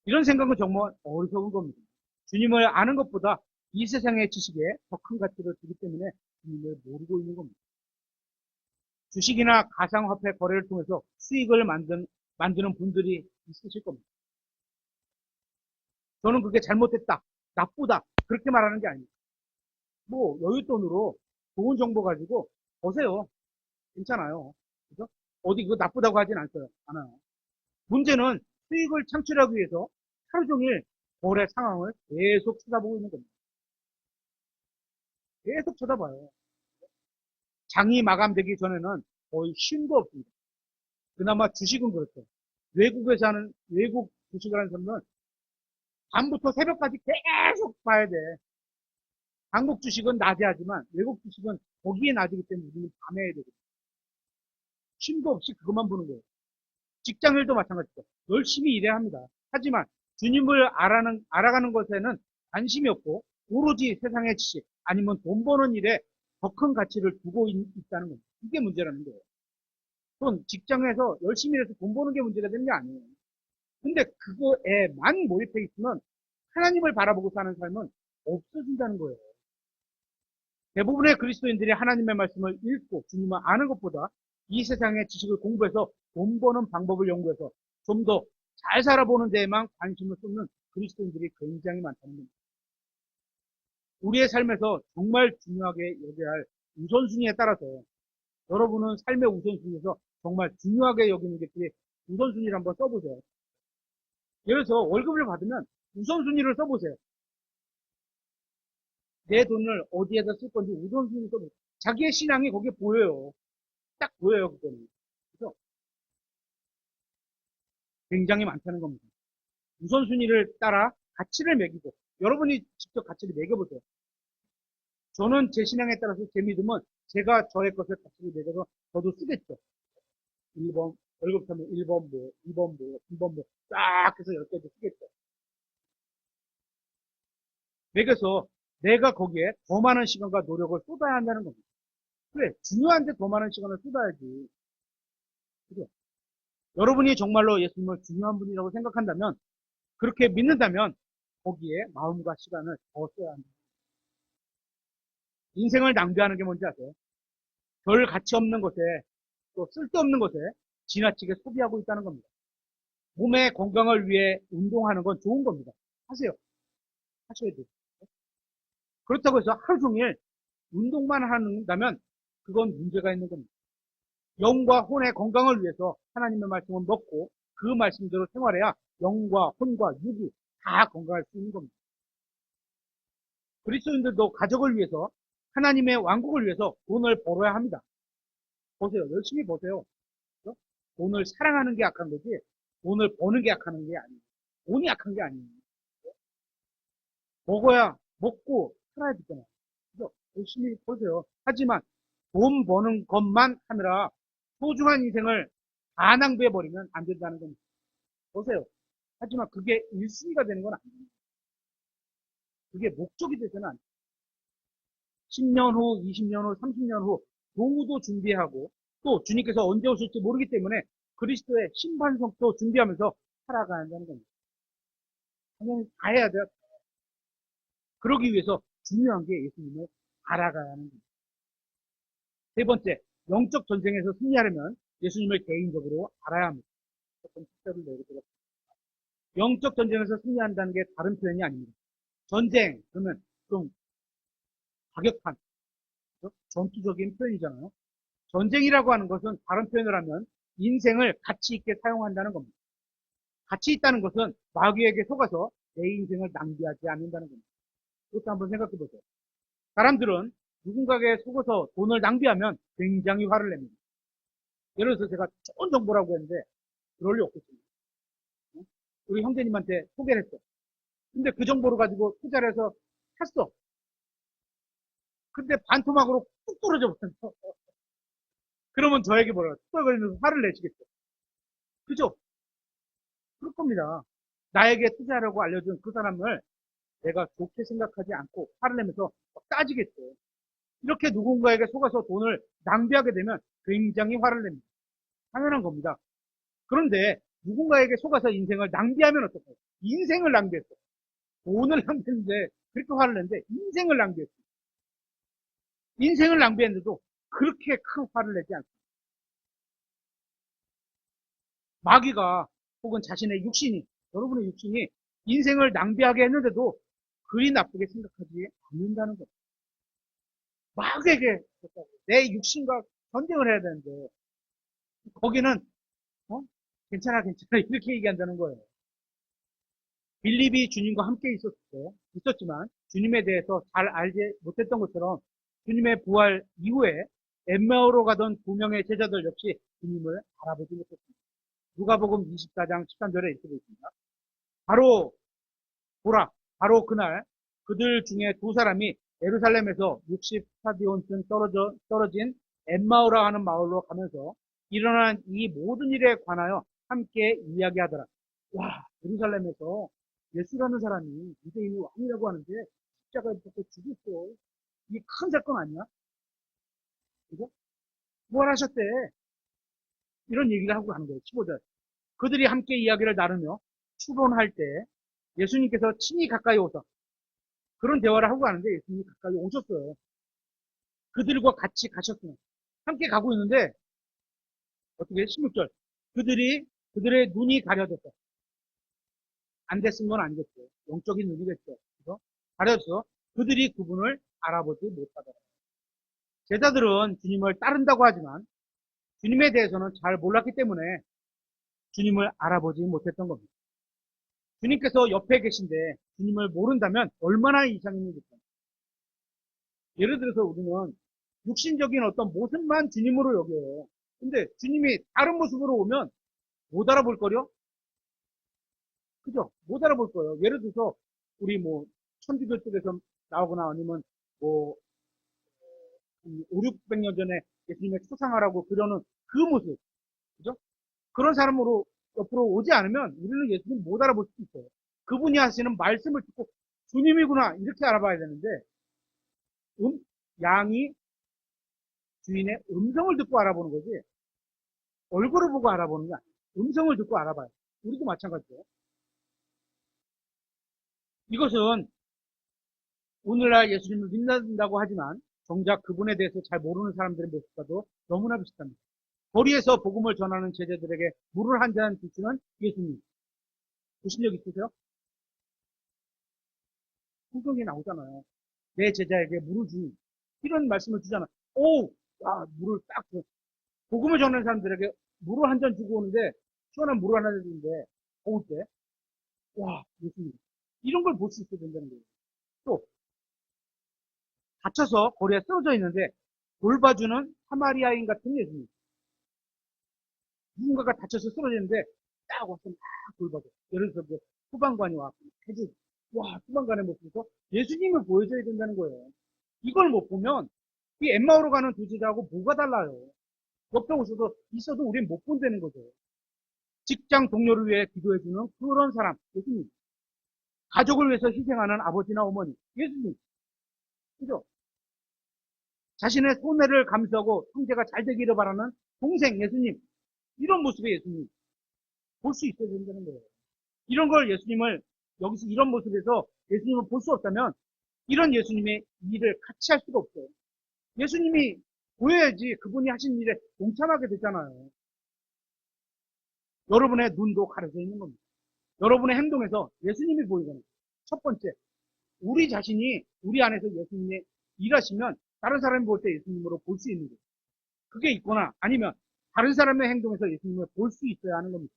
Speaker 1: 이런 생각은 정말 어리석은 겁니다. 주님을 아는 것보다 이 세상의 지식에 더 큰 가치를 두기 때문에 주님을 모르고 있는 겁니다. 주식이나 가상화폐 거래를 통해서 수익을 만드는 분들이 있으실 겁니다. 저는 그게 잘못됐다, 나쁘다, 그렇게 말하는 게 아닙니다. 뭐, 여윳돈으로 좋은 정보 가지고 버세요. 괜찮아요. 그죠? 어디 그거 나쁘다고 하진 않아요. 문제는 수익을 창출하기 위해서 하루 종일 거래 상황을 계속 쳐다보고 있는 겁니다. 계속 쳐다봐요. 장이 마감되기 전에는 거의 쉼도 없습니다. 그나마 주식은 그렇죠. 외국에서 하는, 외국 주식을 하는 사람은 밤부터 새벽까지 계속 봐야 돼. 한국 주식은 낮에 하지만 외국 주식은 거기에 낮이기 때문에 우리는 밤에 해야 되거든요. 쉼도 없이 그것만 보는 거예요. 직장일도 마찬가지죠. 열심히 일해야 합니다. 하지만 주님을 알아가는 것에는 관심이 없고 오로지 세상의 지식 아니면 돈 버는 일에 더 큰 가치를 두고 있다는 겁니다. 이게 문제라는 거예요. 돈 직장에서 열심히 해서 돈 버는 게 문제가 되는 게 아니에요. 근데 그거에만 몰입해 있으면 하나님을 바라보고 사는 삶은 없어진다는 거예요. 대부분의 그리스도인들이 하나님의 말씀을 읽고 주님을 아는 것보다 이 세상의 지식을 공부해서 돈 버는 방법을 연구해서 좀 더 잘 살아보는 데에만 관심을 쏟는 그리스도인들이 굉장히 많다는 겁니다. 우리의 삶에서 정말 중요하게 여겨야 할 우선순위에 따라서 여러분은 삶의 우선순위에서 정말 중요하게 여기는 것들이 우선순위를 한번 써보세요. 예를 들어서 월급을 받으면 우선순위를 써보세요. 내 돈을 어디에다 쓸 건지 우선순위를 써보세요. 자기의 신앙이 거기에 보여요. 딱 보여요, 그거는. 그래서 굉장히 많다는 겁니다. 우선순위를 따라 가치를 매기고, 여러분이 직접 가치를 매겨보세요. 저는 제 신앙에 따라서 제 믿음은 제가 저의 것을 가치를 매겨서 저도 쓰겠죠. 1번, 월급 타면 1번부, 2번부, 3번부 쫙 해서 10개도 쓰겠죠. 매겨서 내가 거기에 더 많은 시간과 노력을 쏟아야 한다는 겁니다. 그래, 중요한데 더 많은 시간을 쏟아야지. 그죠? 여러분이 정말로 예수님을 중요한 분이라고 생각한다면, 그렇게 믿는다면, 거기에 마음과 시간을 더 써야 합니다. 인생을 낭비하는 게 뭔지 아세요? 별 가치 없는 것에, 또 쓸데없는 것에 지나치게 소비하고 있다는 겁니다. 몸의 건강을 위해 운동하는 건 좋은 겁니다. 하세요. 하셔야 돼요. 그렇다고 해서 하루 종일 운동만 한다면 그건 문제가 있는 겁니다. 영과 혼의 건강을 위해서 하나님의 말씀을 먹고 그 말씀대로 생활해야 영과 혼과 육이 다 건강할 수 있는 겁니다. 그리스도인들도 가족을 위해서 하나님의 왕국을 위해서 돈을 벌어야 합니다. 보세요. 열심히 보세요. 그렇죠? 돈을 사랑하는 게 약한 거지 돈을 버는 게 약한 게 아니에요. 돈이 약한 게 아니에요. 먹어야 먹고 살아야 되잖아요. 그래서 열심히 보세요. 하지만 돈 버는 것만 하느라 소중한 인생을 다 낭비해버리면 안 된다는 겁니다. 보세요. 하지만 그게 1순위가 되는 건 아니에요. 그게 목적이 되서는 안 돼요. 10년 후, 20년 후, 30년 후 노후도 준비하고 또 주님께서 언제 오실지 모르기 때문에 그리스도의 심판성도 준비하면서 살아가야 한다는 겁니다. 당연히 다 해야 돼요. 그러기 위해서 중요한 게 예수님을 알아가야 하는 겁니다. 세 번째, 영적 전쟁에서 승리하려면 예수님을 개인적으로 알아야 합니다. 조금 숙제를 내드리겠습니다. 영적 전쟁에서 승리한다는 게 다른 표현이 아닙니다. 전쟁, 그러면 좀 과격한, 그렇죠? 전투적인 표현이잖아요. 전쟁이라고 하는 것은 다른 표현을 하면 인생을 가치 있게 사용한다는 겁니다. 가치 있다는 것은 마귀에게 속아서 내 인생을 낭비하지 않는다는 겁니다. 그것도 한번 생각해 보세요. 사람들은 누군가에게 속아서 돈을 낭비하면 굉장히 화를 냅니다. 예를 들어서 제가 좋은 정보라고 했는데 그럴 리 없겠습니다. 우리 형제님한테 소개를 했어. 근데 그 정보를 가지고 투자를 해서 샀어. 근데 반토막으로 뚝 떨어져 버렸어. 그러면 저에게 뭐라 뚝 떨어지면서 화를 내시겠죠. 그죠? 그럴 겁니다. 나에게 투자하라고 알려준 그 사람을 내가 좋게 생각하지 않고 화를 내면서 따지겠죠. 이렇게 누군가에게 속아서 돈을 낭비하게 되면 굉장히 화를 냅니다. 당연한 겁니다. 그런데 누군가에게 속아서 인생을 낭비하면 어떨까요? 인생을 낭비했어. 돈을 낭비했는데 그렇게 화를 냈는데 인생을 낭비했어. 인생을 낭비했는데도 그렇게 큰 화를 내지 않습니다. 마귀가 혹은 자신의 육신이 여러분의 육신이 인생을 낭비하게 했는데도 그리 나쁘게 생각하지 않는다는 거죠. 마귀에게 내 육신과 전쟁을 해야 되는데 거기는 어? 괜찮아 괜찮아 이렇게 얘기한다는 거예요. 빌립이 주님과 함께 있었지만 주님에 대해서 잘 알지 못했던 것처럼 주님의 부활 이후에 엠마오로 가던 두 명의 제자들 역시 주님을 알아보지 못했습니다. 누가복음 24장 13절에 이렇게 되어 있습니다. 바로 보라, 바로 그날 그들 중에 두 사람이 예루살렘에서 60스타디온쯤 떨어진 엠마오라 하는 마을로 가면서 일어난 이 모든 일에 관하여 함께 이야기하더라. 와, 예루살렘에서 예수라는 사람이 유대인의 왕이라고 하는데 십자가에 붙어 죽였어. 이게 큰 사건 아니야? 그죠? 부활하셨대. 이런 얘기를 하고 가는 거예요. 15절. 그들이 함께 이야기를 나누며 추론할 때 예수님께서 친히 가까이 오서 그런 대화를 하고 가는데 예수님이 가까이 오셨어요. 그들과 같이 가셨어요. 함께 가고 있는데 어떻게 16절. 그들의 눈이 가려졌어. 안 됐은 건 아니겠죠. 영적인 눈이겠죠. 그래서 가려져서 그들이 그분을 알아보지 못하더라. 제자들은 주님을 따른다고 하지만 주님에 대해서는 잘 몰랐기 때문에 주님을 알아보지 못했던 겁니다. 주님께서 옆에 계신데 주님을 모른다면 얼마나 이상입니까? 예를 들어서 우리는 육신적인 어떤 모습만 주님으로 여겨요. 근데 주님이 다른 모습으로 오면 못 알아볼 거요? 그죠? 못 알아볼 거예요. 예를 들어서 우리 뭐 천주교 쪽에서 나오거나 아니면 뭐 5, 600년 전에 예수님의 초상화라고 그려놓은 그 모습, 그죠? 그런 사람으로 옆으로 오지 않으면 우리는 예수님 못 알아볼 수 있어요. 그분이 하시는 말씀을 듣고 주님이구나 이렇게 알아봐야 되는데 음, 양이 주인의 음성을 듣고 알아보는 거지 얼굴을 보고 알아보는 게 아니에요. 음성을 듣고 알아봐요. 우리도 마찬가지예요. 이것은 오늘날 예수님을 믿는다고 하지만 정작 그분에 대해서 잘 모르는 사람들의 모습과도 너무나 비슷합니다. 거리에서 복음을 전하는 제자들에게 물을 한 잔 주시는 예수님. 보신 적 있으세요? 성경에 나오잖아요. 내 제자에게 물을 주니 이런 말씀을 주잖아. 오, 야, 물을 딱 줘. 복음을 전하는 사람들에게 물을 한 잔 주고 오는데 시원한 물을 하나 주는데 더울 때, 와, 예수님. 이런 걸 볼 수 있어야 된다는 거예요. 또 다쳐서 거리에 쓰러져 있는데 돌봐주는 사마리아인 같은 예수님. 누군가가 다쳐서 쓰러졌는데 딱 와서 막 돌봐줘. 예를 들어서 뭐 소방관이 와서 해주. 와, 소방관의 모습에서 예수님을 보여줘야 된다는 거예요. 이걸 못 보면 이 엠마오로 가는 두 제자하고 뭐가 달라요? 옆에 오셔도 있어도 우린 못 본다는 거죠. 직장 동료를 위해 기도해주는 그런 사람, 예수님. 가족을 위해서 희생하는 아버지나 어머니, 예수님. 그죠? 자신의 손해를 감수하고 형제가 잘 되기를 바라는 동생, 예수님. 이런 모습의 예수님. 볼 수 있어야 된다는 거예요. 이런 걸 예수님을, 여기서 이런 모습에서 예수님을 볼 수 없다면 이런 예수님의 일을 같이 할 수가 없어요. 예수님이 보여야지 그분이 하신 일에 동참하게 되잖아요. 여러분의 눈도 가려져 있는 겁니다. 여러분의 행동에서 예수님이 보이잖아요. 첫 번째, 우리 자신이 우리 안에서 예수님의 일하시면 다른 사람이 볼 때 예수님으로 볼 수 있는 거예요. 그게 있거나 아니면 다른 사람의 행동에서 예수님을 볼 수 있어야 하는 겁니다.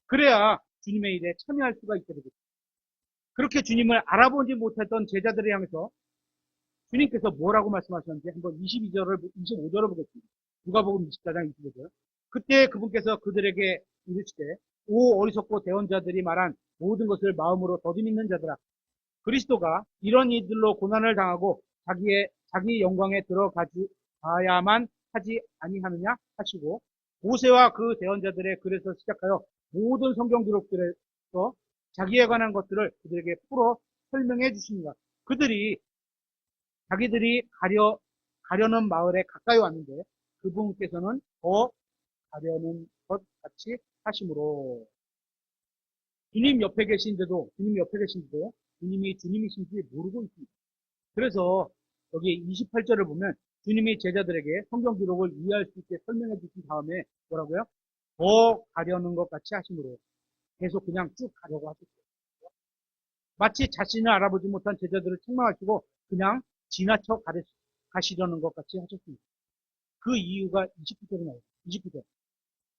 Speaker 1: 그래야 주님의 일에 참여할 수가 있게 되겠죠. 그렇게 주님을 알아보지 못했던 제자들을 향해서 주님께서 뭐라고 말씀하셨는지 한번 25절을 보겠습니다. 누가복음 24장 25절. 그때 그분께서 그들에게 이르시되 오 어리석고 대언자들이 말한 모든 것을 마음으로 더디 믿는 자들아 그리스도가 이런 이들로 고난을 당하고 자기 영광에 들어가야만 하지 아니하느냐 하시고 모세와 그 대언자들의 글에서 시작하여 모든 성경 기록들에서 자기에 관한 것들을 그들에게 풀어 설명해 주십니다. 자기들이 가려는 마을에 가까이 왔는데 그분께서는 더 가려는 것 같이 하심으로 주님 옆에 계신데도 주님이 주님이신지 모르고 있습니다. 그래서 여기 28절을 보면 주님이 제자들에게 성경 기록을 이해할 수 있게 설명해 주신 다음에 뭐라고요? 더 가려는 것 같이 하심으로 계속 그냥 쭉 가려고 하셨어요. 마치 자신을 알아보지 못한 제자들을 책망하시고 그냥 지나쳐 가시려는 것 같이 하셨습니다. 그 이유가 29절에 나와요. 29절.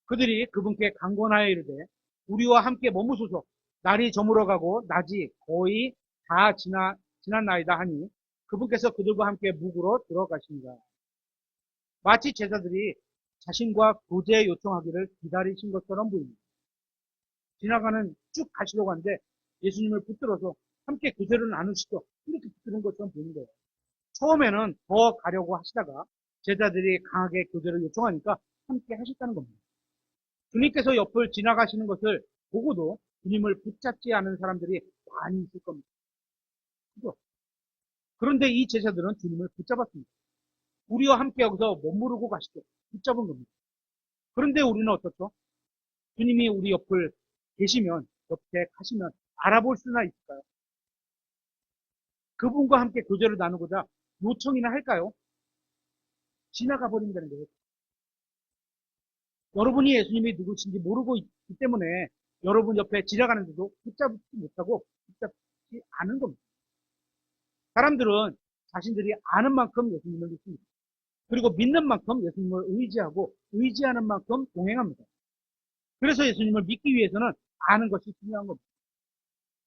Speaker 1: 그들이 그분께 강권하여 이르되 우리와 함께 머무소서 날이 저물어가고 낮이 거의 다 지났나이다 하니 그분께서 그들과 함께 묵으로 들어가십니다. 마치 제자들이 자신과 교제 요청하기를 기다리신 것처럼 보입니다. 지나가는 쭉 가시려고 하는데 예수님을 붙들어서 함께 교제를 나누시죠. 이렇게 붙드는 것처럼 보이는 거예요. 처음에는 더 가려고 하시다가 제자들이 강하게 교제를 요청하니까 함께 하셨다는 겁니다. 주님께서 옆을 지나가시는 것을 보고도 주님을 붙잡지 않은 사람들이 많이 있을 겁니다. 그죠? 그런데 이 제자들은 주님을 붙잡았습니다. 우리와 함께 여기서 머무르고 가시죠. 붙잡은 겁니다. 그런데 우리는 어떻죠? 주님이 우리 옆을 계시면, 옆에 가시면 알아볼 수나 있을까요? 그분과 함께 교제를 나누고자 요청이나 할까요? 지나가 버린다는 거예요. 여러분이 예수님이 누구신지 모르고 있기 때문에 여러분 옆에 지나가는데도 붙잡지 못하고 붙잡지 않은 겁니다. 사람들은 자신들이 아는 만큼 예수님을 믿습니다. 그리고 믿는 만큼 예수님을 의지하고 의지하는 만큼 동행합니다. 그래서 예수님을 믿기 위해서는 아는 것이 중요한 겁니다.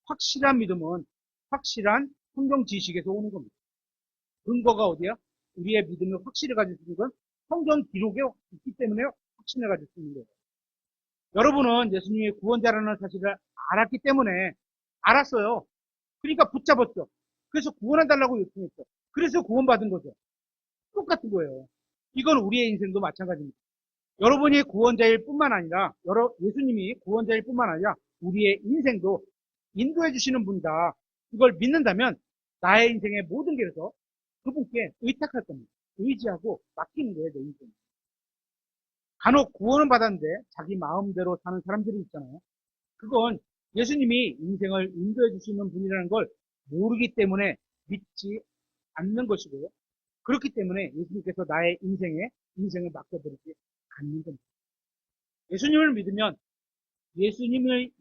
Speaker 1: 확실한 믿음은 확실한 성경 지식에서 오는 겁니다. 근거가 어디야? 우리의 믿음을 확실히 가질 수 있는 건 성경 기록에 있기 때문에 확신을 가질 수 있는 거예요. 여러분은 예수님이 구원자라는 사실을 알았기 때문에 알았어요. 그러니까 붙잡았죠. 그래서 구원해달라고 요청했죠. 그래서 구원받은 거죠. 똑같은 거예요. 이건 우리의 인생도 마찬가지입니다. 여러분이 구원자일 뿐만 아니라, 예수님이 구원자일 뿐만 아니라, 우리의 인생도 인도해 주시는 분이다. 이걸 믿는다면, 나의 인생의 모든 길에서 그분께 의탁할 겁니다. 의지하고 맡기는 거예요, 내 인생. 간혹 구원은 받았는데, 자기 마음대로 사는 사람들이 있잖아요. 그건 예수님이 인생을 인도해 주시는 분이라는 걸 모르기 때문에 믿지 않는 것이고요. 그렇기 때문에 예수님께서 나의 인생을 맡겨드리지 않는 겁니다. 예수님을 믿으면 예수님이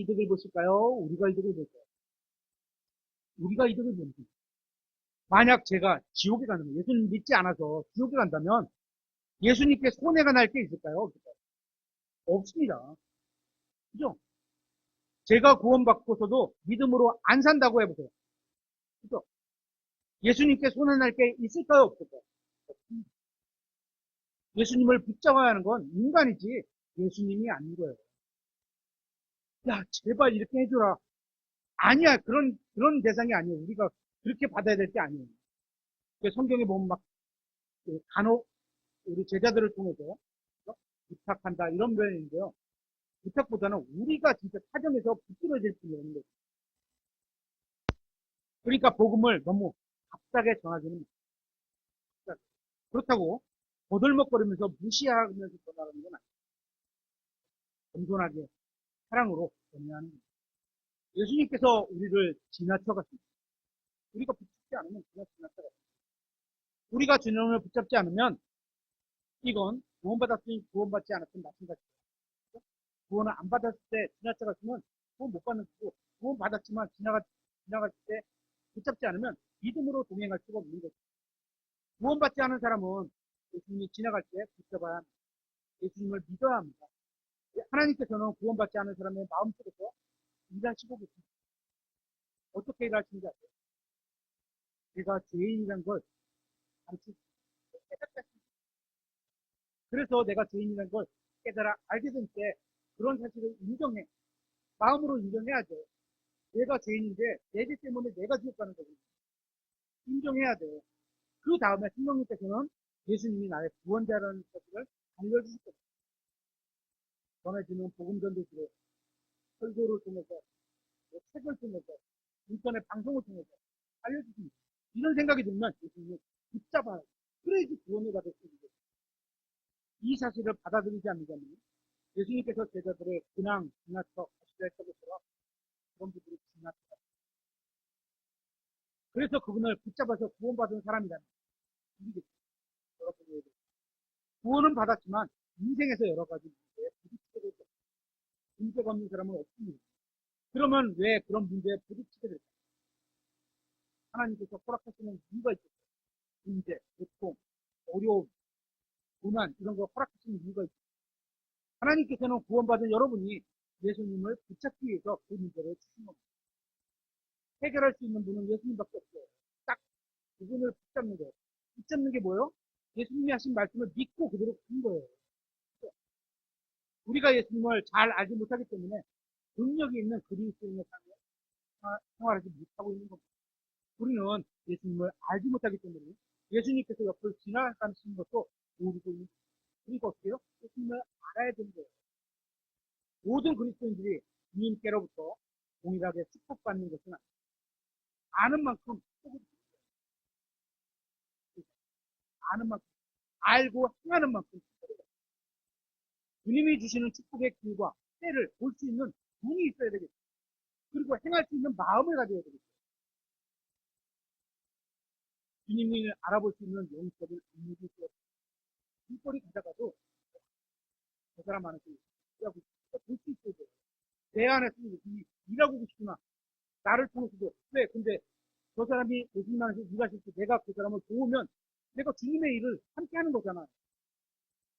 Speaker 1: 이득을 보실까요? 우리가 이득을 볼까요? 우리가 이득을 보는 겁니다. 만약 제가 지옥에 간다면, 예수님 믿지 않아서 지옥에 간다면 예수님께 손해가 날 게 있을까요? 없습니다. 그죠? 제가 구원받고서도 믿음으로 안 산다고 해보세요. 그죠? 예수님께 손해 날 게 있을까요? 없을까요? 없습니다. 예수님을 붙잡아야 하는 건 인간이지 예수님이 아닌 거예요. 야, 제발 이렇게 해줘라. 아니야. 그런 대상이 아니에요. 우리가 그렇게 받아야 될 게 아니에요. 성경에 보면 간혹 우리 제자들을 통해서 부탁한다 이런 표현인데요. 부탁보다는 우리가 진짜 사정에서 붙들어질 뿐이라는 거죠. 그러니까 복음을 너무 값싸게 전하지는 값싸게. 그렇다고 거들먹거리면서 무시하면서 전하는 건 아니에요. 겸손하게 사랑으로 전하는 거예요. 예수님께서 우리를 지나쳐갔습니다. 우리가 붙잡지 않으면 그냥 지나쳐갔습니다. 우리가 주님을 붙잡지 않으면 이건 구원받았으니 구원받지 않았으면 마찬가지예요. 구원을 안 받았을 때 지나쳐갔으면 구원 못 받는 거고, 구원 받았지만 지나갔을 때 붙잡지 않으면 믿음으로 동행할 수가 없는 거죠. 구원받지 않은 사람은 예수님이 지나갈 때 붙잡아야 합니다. 예수님을 믿어야 합니다. 하나님께서는 구원받지 않은 사람의 마음속에서 일하시고 계십니다. 어떻게 일하시는지 아세요? 제가 죄인이라는 걸 가르치고 깨닫습니다. 그래서 내가 죄인이라는 걸 깨달아 알게 된 때 그런 사실을 인정해. 마음으로 인정해야죠. 내가 죄인인데 내 죄 때문에 내가 지옥 가는 거거든요. 인정해야 돼요. 그 다음에 성령님께서는 예수님이 나의 구원자라는 것을 알려주실 겁니다. 전해지는 복음 전도지로 설교를 통해서 책을 통해서 인터넷 방송을 통해서 알려주십니다. 이런 생각이 들면 예수님을 붙잡아야 돼요. 그래야지 구원을 받을 수 있는 거예요. 이 사실을 받아들이지 않는다면 예수님께서 제자들을 그냥 지나쳐 가시려 했던 것처럼 그런 분들이 지나쳐. 그래서 그분을 붙잡아서 구원받은 사람이라는 분이겠죠. 여러분이 구원은 받았지만 인생에서 여러 가지 문제에 부딪히게 되죠. 문제가 없는 사람은 없습니다. 그러면 왜 그런 문제에 부딪히게 될까요? 하나님께서 허락하시는 이유가 있겠죠. 문제, 고통, 어려움, 고난 이런 거 허락하시는 이유가 있죠. 하나님께서는 구원받은 여러분이 예수님을 붙잡기 위해서 그 문제를 주신 겁니다. 해결할 수 있는 분은 예수님밖에 없어요. 딱 그분을 붙잡는 거예요. 붙잡는 게 뭐예요? 예수님이 하신 말씀을 믿고 그대로 가는 거예요. 우리가 예수님을 잘 알지 못하기 때문에 능력이 있는 그리스도인의 생활하지 못하고 있는 겁니다. 우리는 예수님을 알지 못하기 때문에 예수님께서 옆을 지나가시는 것도 모르고 있는 거예요. 그러니까 어떻게 해요? 예수님을 알아야 되는 거예요. 모든 그리스도인들이 주님께로부터 동일하게 축복받는 것은 아니에요. 아는 만큼 축복을 주는 거예요. 아는 만큼, 알고 행하는 만큼 축복을 받는 거예요. 주님이 주시는 축복의 길과 때를 볼 수 있는 눈이 있어야 되겠죠. 그리고 행할 수 있는 마음을 가져야 되겠죠. 주님을 알아볼 수 있는 영적인 능력이 있어야 돼요. 길거리 가다가도 저 사람 안에서 일하고 볼수 있어야 돼요. 내 안에서 예수님이 일하고 계시구나. 나를 통해서도. 왜? 근데 저 사람이 예수님 안에서 일하실 때 내가 그 사람을 도우면 내가 주님의 일을 함께 하는 거잖아.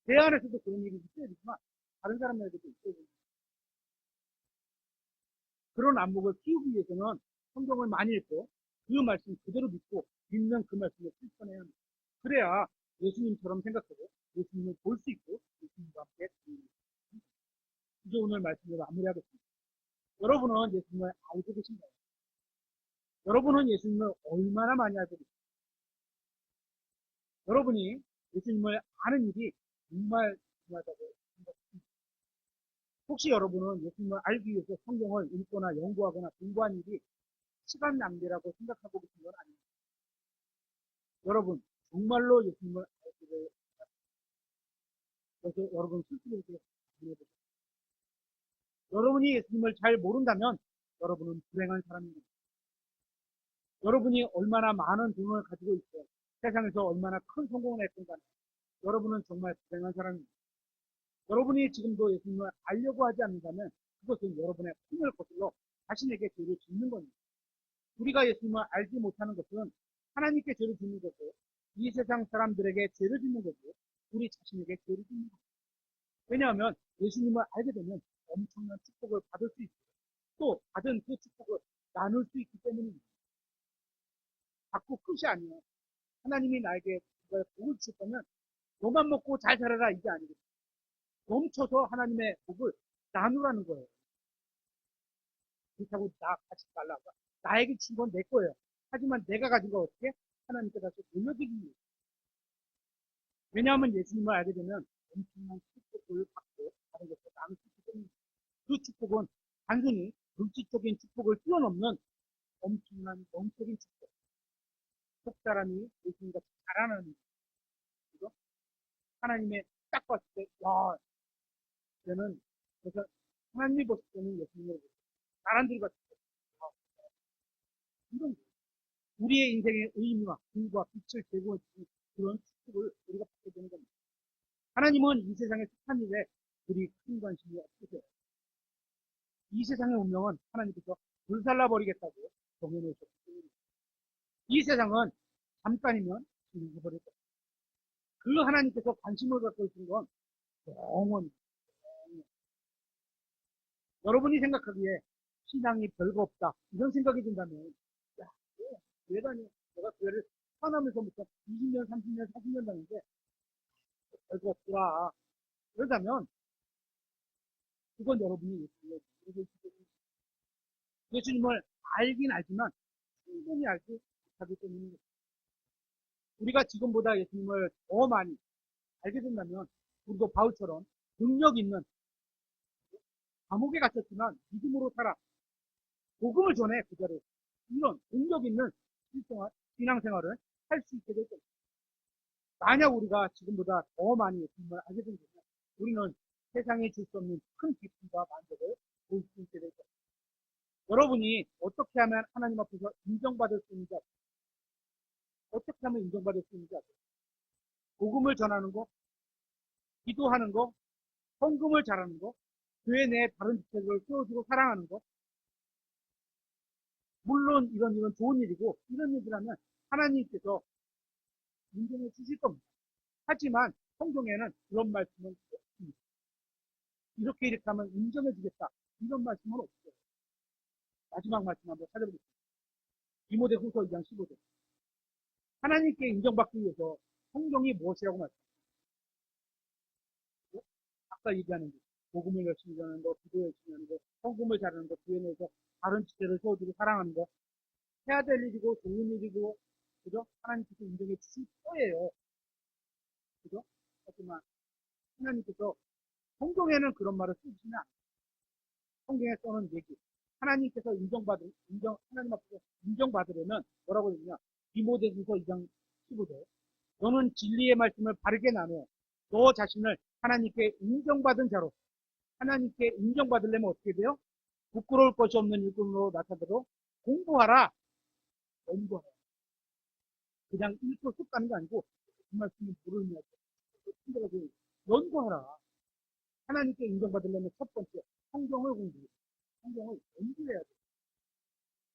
Speaker 1: 내 안에서도 그런 일이 있어야 되지만 다른 사람에게도 있어야 됩니다. 그런 안목을 키우기 위해서는 성경을 많이 읽고 그 말씀 그대로 믿고 믿는 그 말씀을 실천해야 합니다. 그래야 예수님처럼 생각하고 예수님을 볼 수 있고 예수님과 함께 이제 오늘 말씀을 마무리하겠습니다. 여러분은 예수님을 알고 계신가요? 여러분은 예수님을 얼마나 많이 알고 계십니까? 여러분이 예수님을 아는 일이 정말 중요하다고 생각합니다. 혹시 여러분은 예수님을 알기 위해서 성경을 읽거나 연구하거나 공부한 일이 시간 낭비라고 생각하고 계신 건 아닙니다. 여러분, 정말로 예수님을 알기를 그래서 여러분 스스로에게 질문해보세요. 여러분이 예수님을 잘 모른다면 여러분은 불행한 사람입니다. 여러분이 얼마나 많은 돈을 가지고 있고 세상에서 얼마나 큰 성공을 했건 간에 여러분은 정말 불행한 사람입니다. 여러분이 지금도 예수님을 알려고 하지 않는다면 그것은 여러분의 힘을 거슬러 자신에게 죄를 짓는 겁니다. 우리가 예수님을 알지 못하는 것은 하나님께 죄를 짓는 것이고 이 세상 사람들에게 죄를 짓는 것이고 우리 자신에게 죄를 짓는 것입니다. 왜냐하면 예수님을 알게 되면 엄청난 축복을 받을 수 있고 또 받은 그 축복을 나눌 수 있기 때문입니다. 자꾸 끝이 아니에요. 하나님이 나에게 복을 주실 거면 너만 먹고 잘 살아라 이게 아니고 넘쳐서 하나님의 복을 나누라는 거예요. 그렇다고 나 가지지 말라고. 나에게 준 건 내 거예요. 하지만 내가 가진 거 어떻게? 하나님께 다시 돌려드리기 위해. 왜냐하면 예수님을 알게 되면 엄청난 축복을 받고 다른 것을 나눌 수 있기 때문입니다. 그 축복은 단순히 물질적인 축복을 뛰어넘는 엄청난 영적인 축복. 꼭 사람이 예수님과 잘하는 거죠. 하나님의 딱 봤을 때, 와, 쟤는, 그래서 하나님이 봤을 때는 예수님을 보고, 사람들이 봤을 때, 와, 이런 우리의 인생의 의미와 빛과 빛을 제공해주는 그런 축복을 우리가 받게 되는 겁니다. 하나님은 이 세상에 속한 일에 그리 큰 관심이 없으세요. 이 세상의 운명은 하나님께서 불살라버리겠다고 정해놓으셨기 때문입니다. 이 세상은 잠깐이면 진행해버릴 겁니다. 그 하나님께서 관심을 갖고 있는 건 영원히. 여러분이 생각하기에 신앙이 별거 없다. 이런 생각이 든다면, 야, 왜 다니? 내가 교회를 태어나면서부터 20년, 30년, 40년 다니는데 별거 없더라. 그러다면, 그건 여러분이 예수님을 모르고 있기 때문입니다. 예수님을 알긴 알지만 충분히 알지 못하기 때문입니다. 우리가 지금보다 예수님을 더 많이 알게 된다면, 우리도 바울처럼 능력 있는 감옥에 갇혔지만 믿음으로 살아 복음을 전해 그대로 이런 능력 있는 신앙생활을 할 수 있게 될 것입니다. 만약 우리가 지금보다 더 많이 예수님을 알게 된다면 우리는 세상에 줄 수 없는 큰 기쁨과 만족을 볼 수 있게 될 것입니다. 여러분이 어떻게 하면 하나님 앞에서 인정받을 수 있는지 아세요? 어떻게 하면 인정받을 수 있는지 아세요? 복음을 전하는 거, 기도하는 거, 헌금을 잘하는 거, 교회 내 다른 지체들을 세워주고 사랑하는 거, 물론 이런 좋은 일이고 이런 일이라면 하나님께서 인정해 주실 겁니다. 하지만 성경에는 그런 말씀은 없습니다. 이렇게 하면 인정해 주겠다. 이런 말씀은 없어요. 마지막 말씀 한번 찾아보겠습니다. 디모데후서 2장 15절. 하나님께 인정받기 위해서 성경이 무엇이라고 말씀하십니까? 아까 얘기하는 거. 복음을 열심히 전하는 거, 기도 열심히 하는 거, 헌금을 잘하는 거, 교회 내에서 다른 지체를 세워주고 사랑하는 거. 해야 될 일이고 좋은 일이고 그죠? 하나님께서 인정해 주실 거예요. 그죠? 하지만 하나님께서 성경에는 그런 말을 쓰시면 안 돼요. 성경에 써는 얘기. 하나님께서 하나님 앞에서 인정받으려면 뭐라고 했냐? 디모데후서 2장 15절. 너는 진리의 말씀을 바르게 나누어 너 자신을 하나님께 인정받은 자로 하나님께 인정받으려면 어떻게 돼요? 부끄러울 것이 없는 일꾼으로 나타나도록 공부하라. 공부하라. 그냥 읽고 쑥 가는 게 아니고 그 말씀이 모르는 거죠. 연구하라. 하나님께 인정받으려면 첫 번째 성경을 공부해. 성경을 연구해야 돼.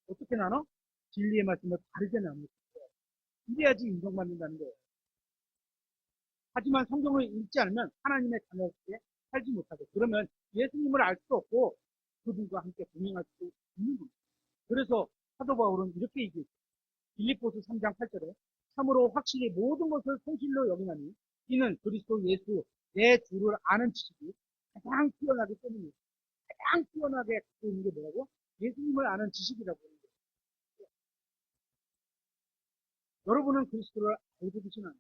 Speaker 1: 어떻게 나눠? 진리의 말씀을 바르게 나누는 거예요. 이래야지 인정받는다는 거예요. 하지만 성경을 읽지 않으면 하나님의 자녀답게 살지 못하고 그러면 예수님을 알 수도 없고 그분과 함께 동행할 수 있는 겁니다. 그래서 사도 바울은 이렇게 얘기했어요. 빌립보서 3장 8절에 참으로 확실히 모든 것을 성실로 여기나니 이는 그리스도 예수 내 주를 아는 지식이 가장 뛰어나기 때문이에요. 가장 뛰어나게 갖고 있는 게 뭐라고? 예수님을 아는 지식이라고 하는 거예요. 여러분은 그리스도를 알고 계시나요?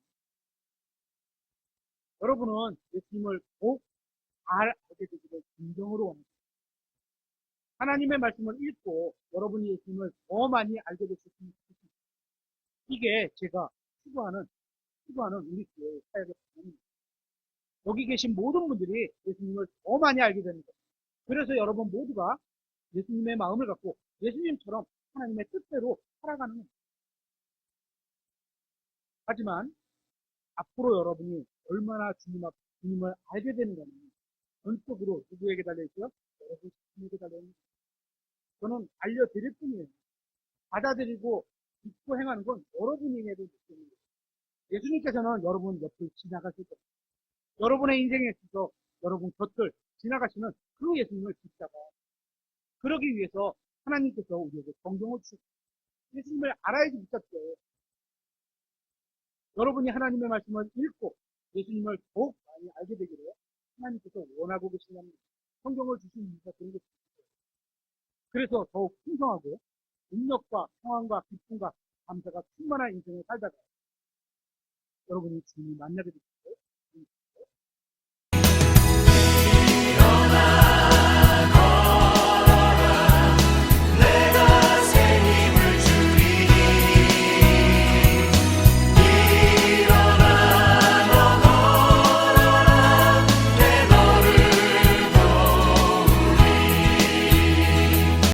Speaker 1: 여러분은 예수님을 더욱 잘 알게 되기를 진정으로 원합니다. 하나님의 말씀을 읽고 여러분이 예수님을 더 많이 알게 되셨으면 좋겠습니다. 이게 제가 추구하는 우리 교회의 사역의 방향입니다. 여기 계신 모든 분들이 예수님을 더 많이 알게 되는 거예요. 그래서 여러분 모두가 예수님의 마음을 갖고 예수님처럼 하나님의 뜻대로 살아가는 겁니다. 하지만 앞으로 여러분이 얼마나 주님을 알게 되는 거는 전적으로 누구에게 달려있어요? 여러분 자신에게 달려있는 거예요. 저는 알려드릴 뿐이에요. 받아들이고 믿고 행하는 건 여러분에게도 있는 거예요. 예수님께서는 여러분 옆을 지나가실 거예요. 여러분의 인생에 있어서 여러분 곁을 지나가시는 그 예수님을 붙잡아. 그러기 위해서 하나님께서 우리에게 정성을 주시고 예수님을 알아야지 붙잡죠. 여러분이 하나님의 말씀을 읽고 예수님을 더욱 많이 알게 되기를 하나님께서 원하고 계신다는 성경을 주신 이유가 그런 것입니다. 그래서 더욱 풍성하고 능력과 평안과 기쁨과 감사가 충만한 인생을 살다가 여러분이 주님을 만나게 됩니다.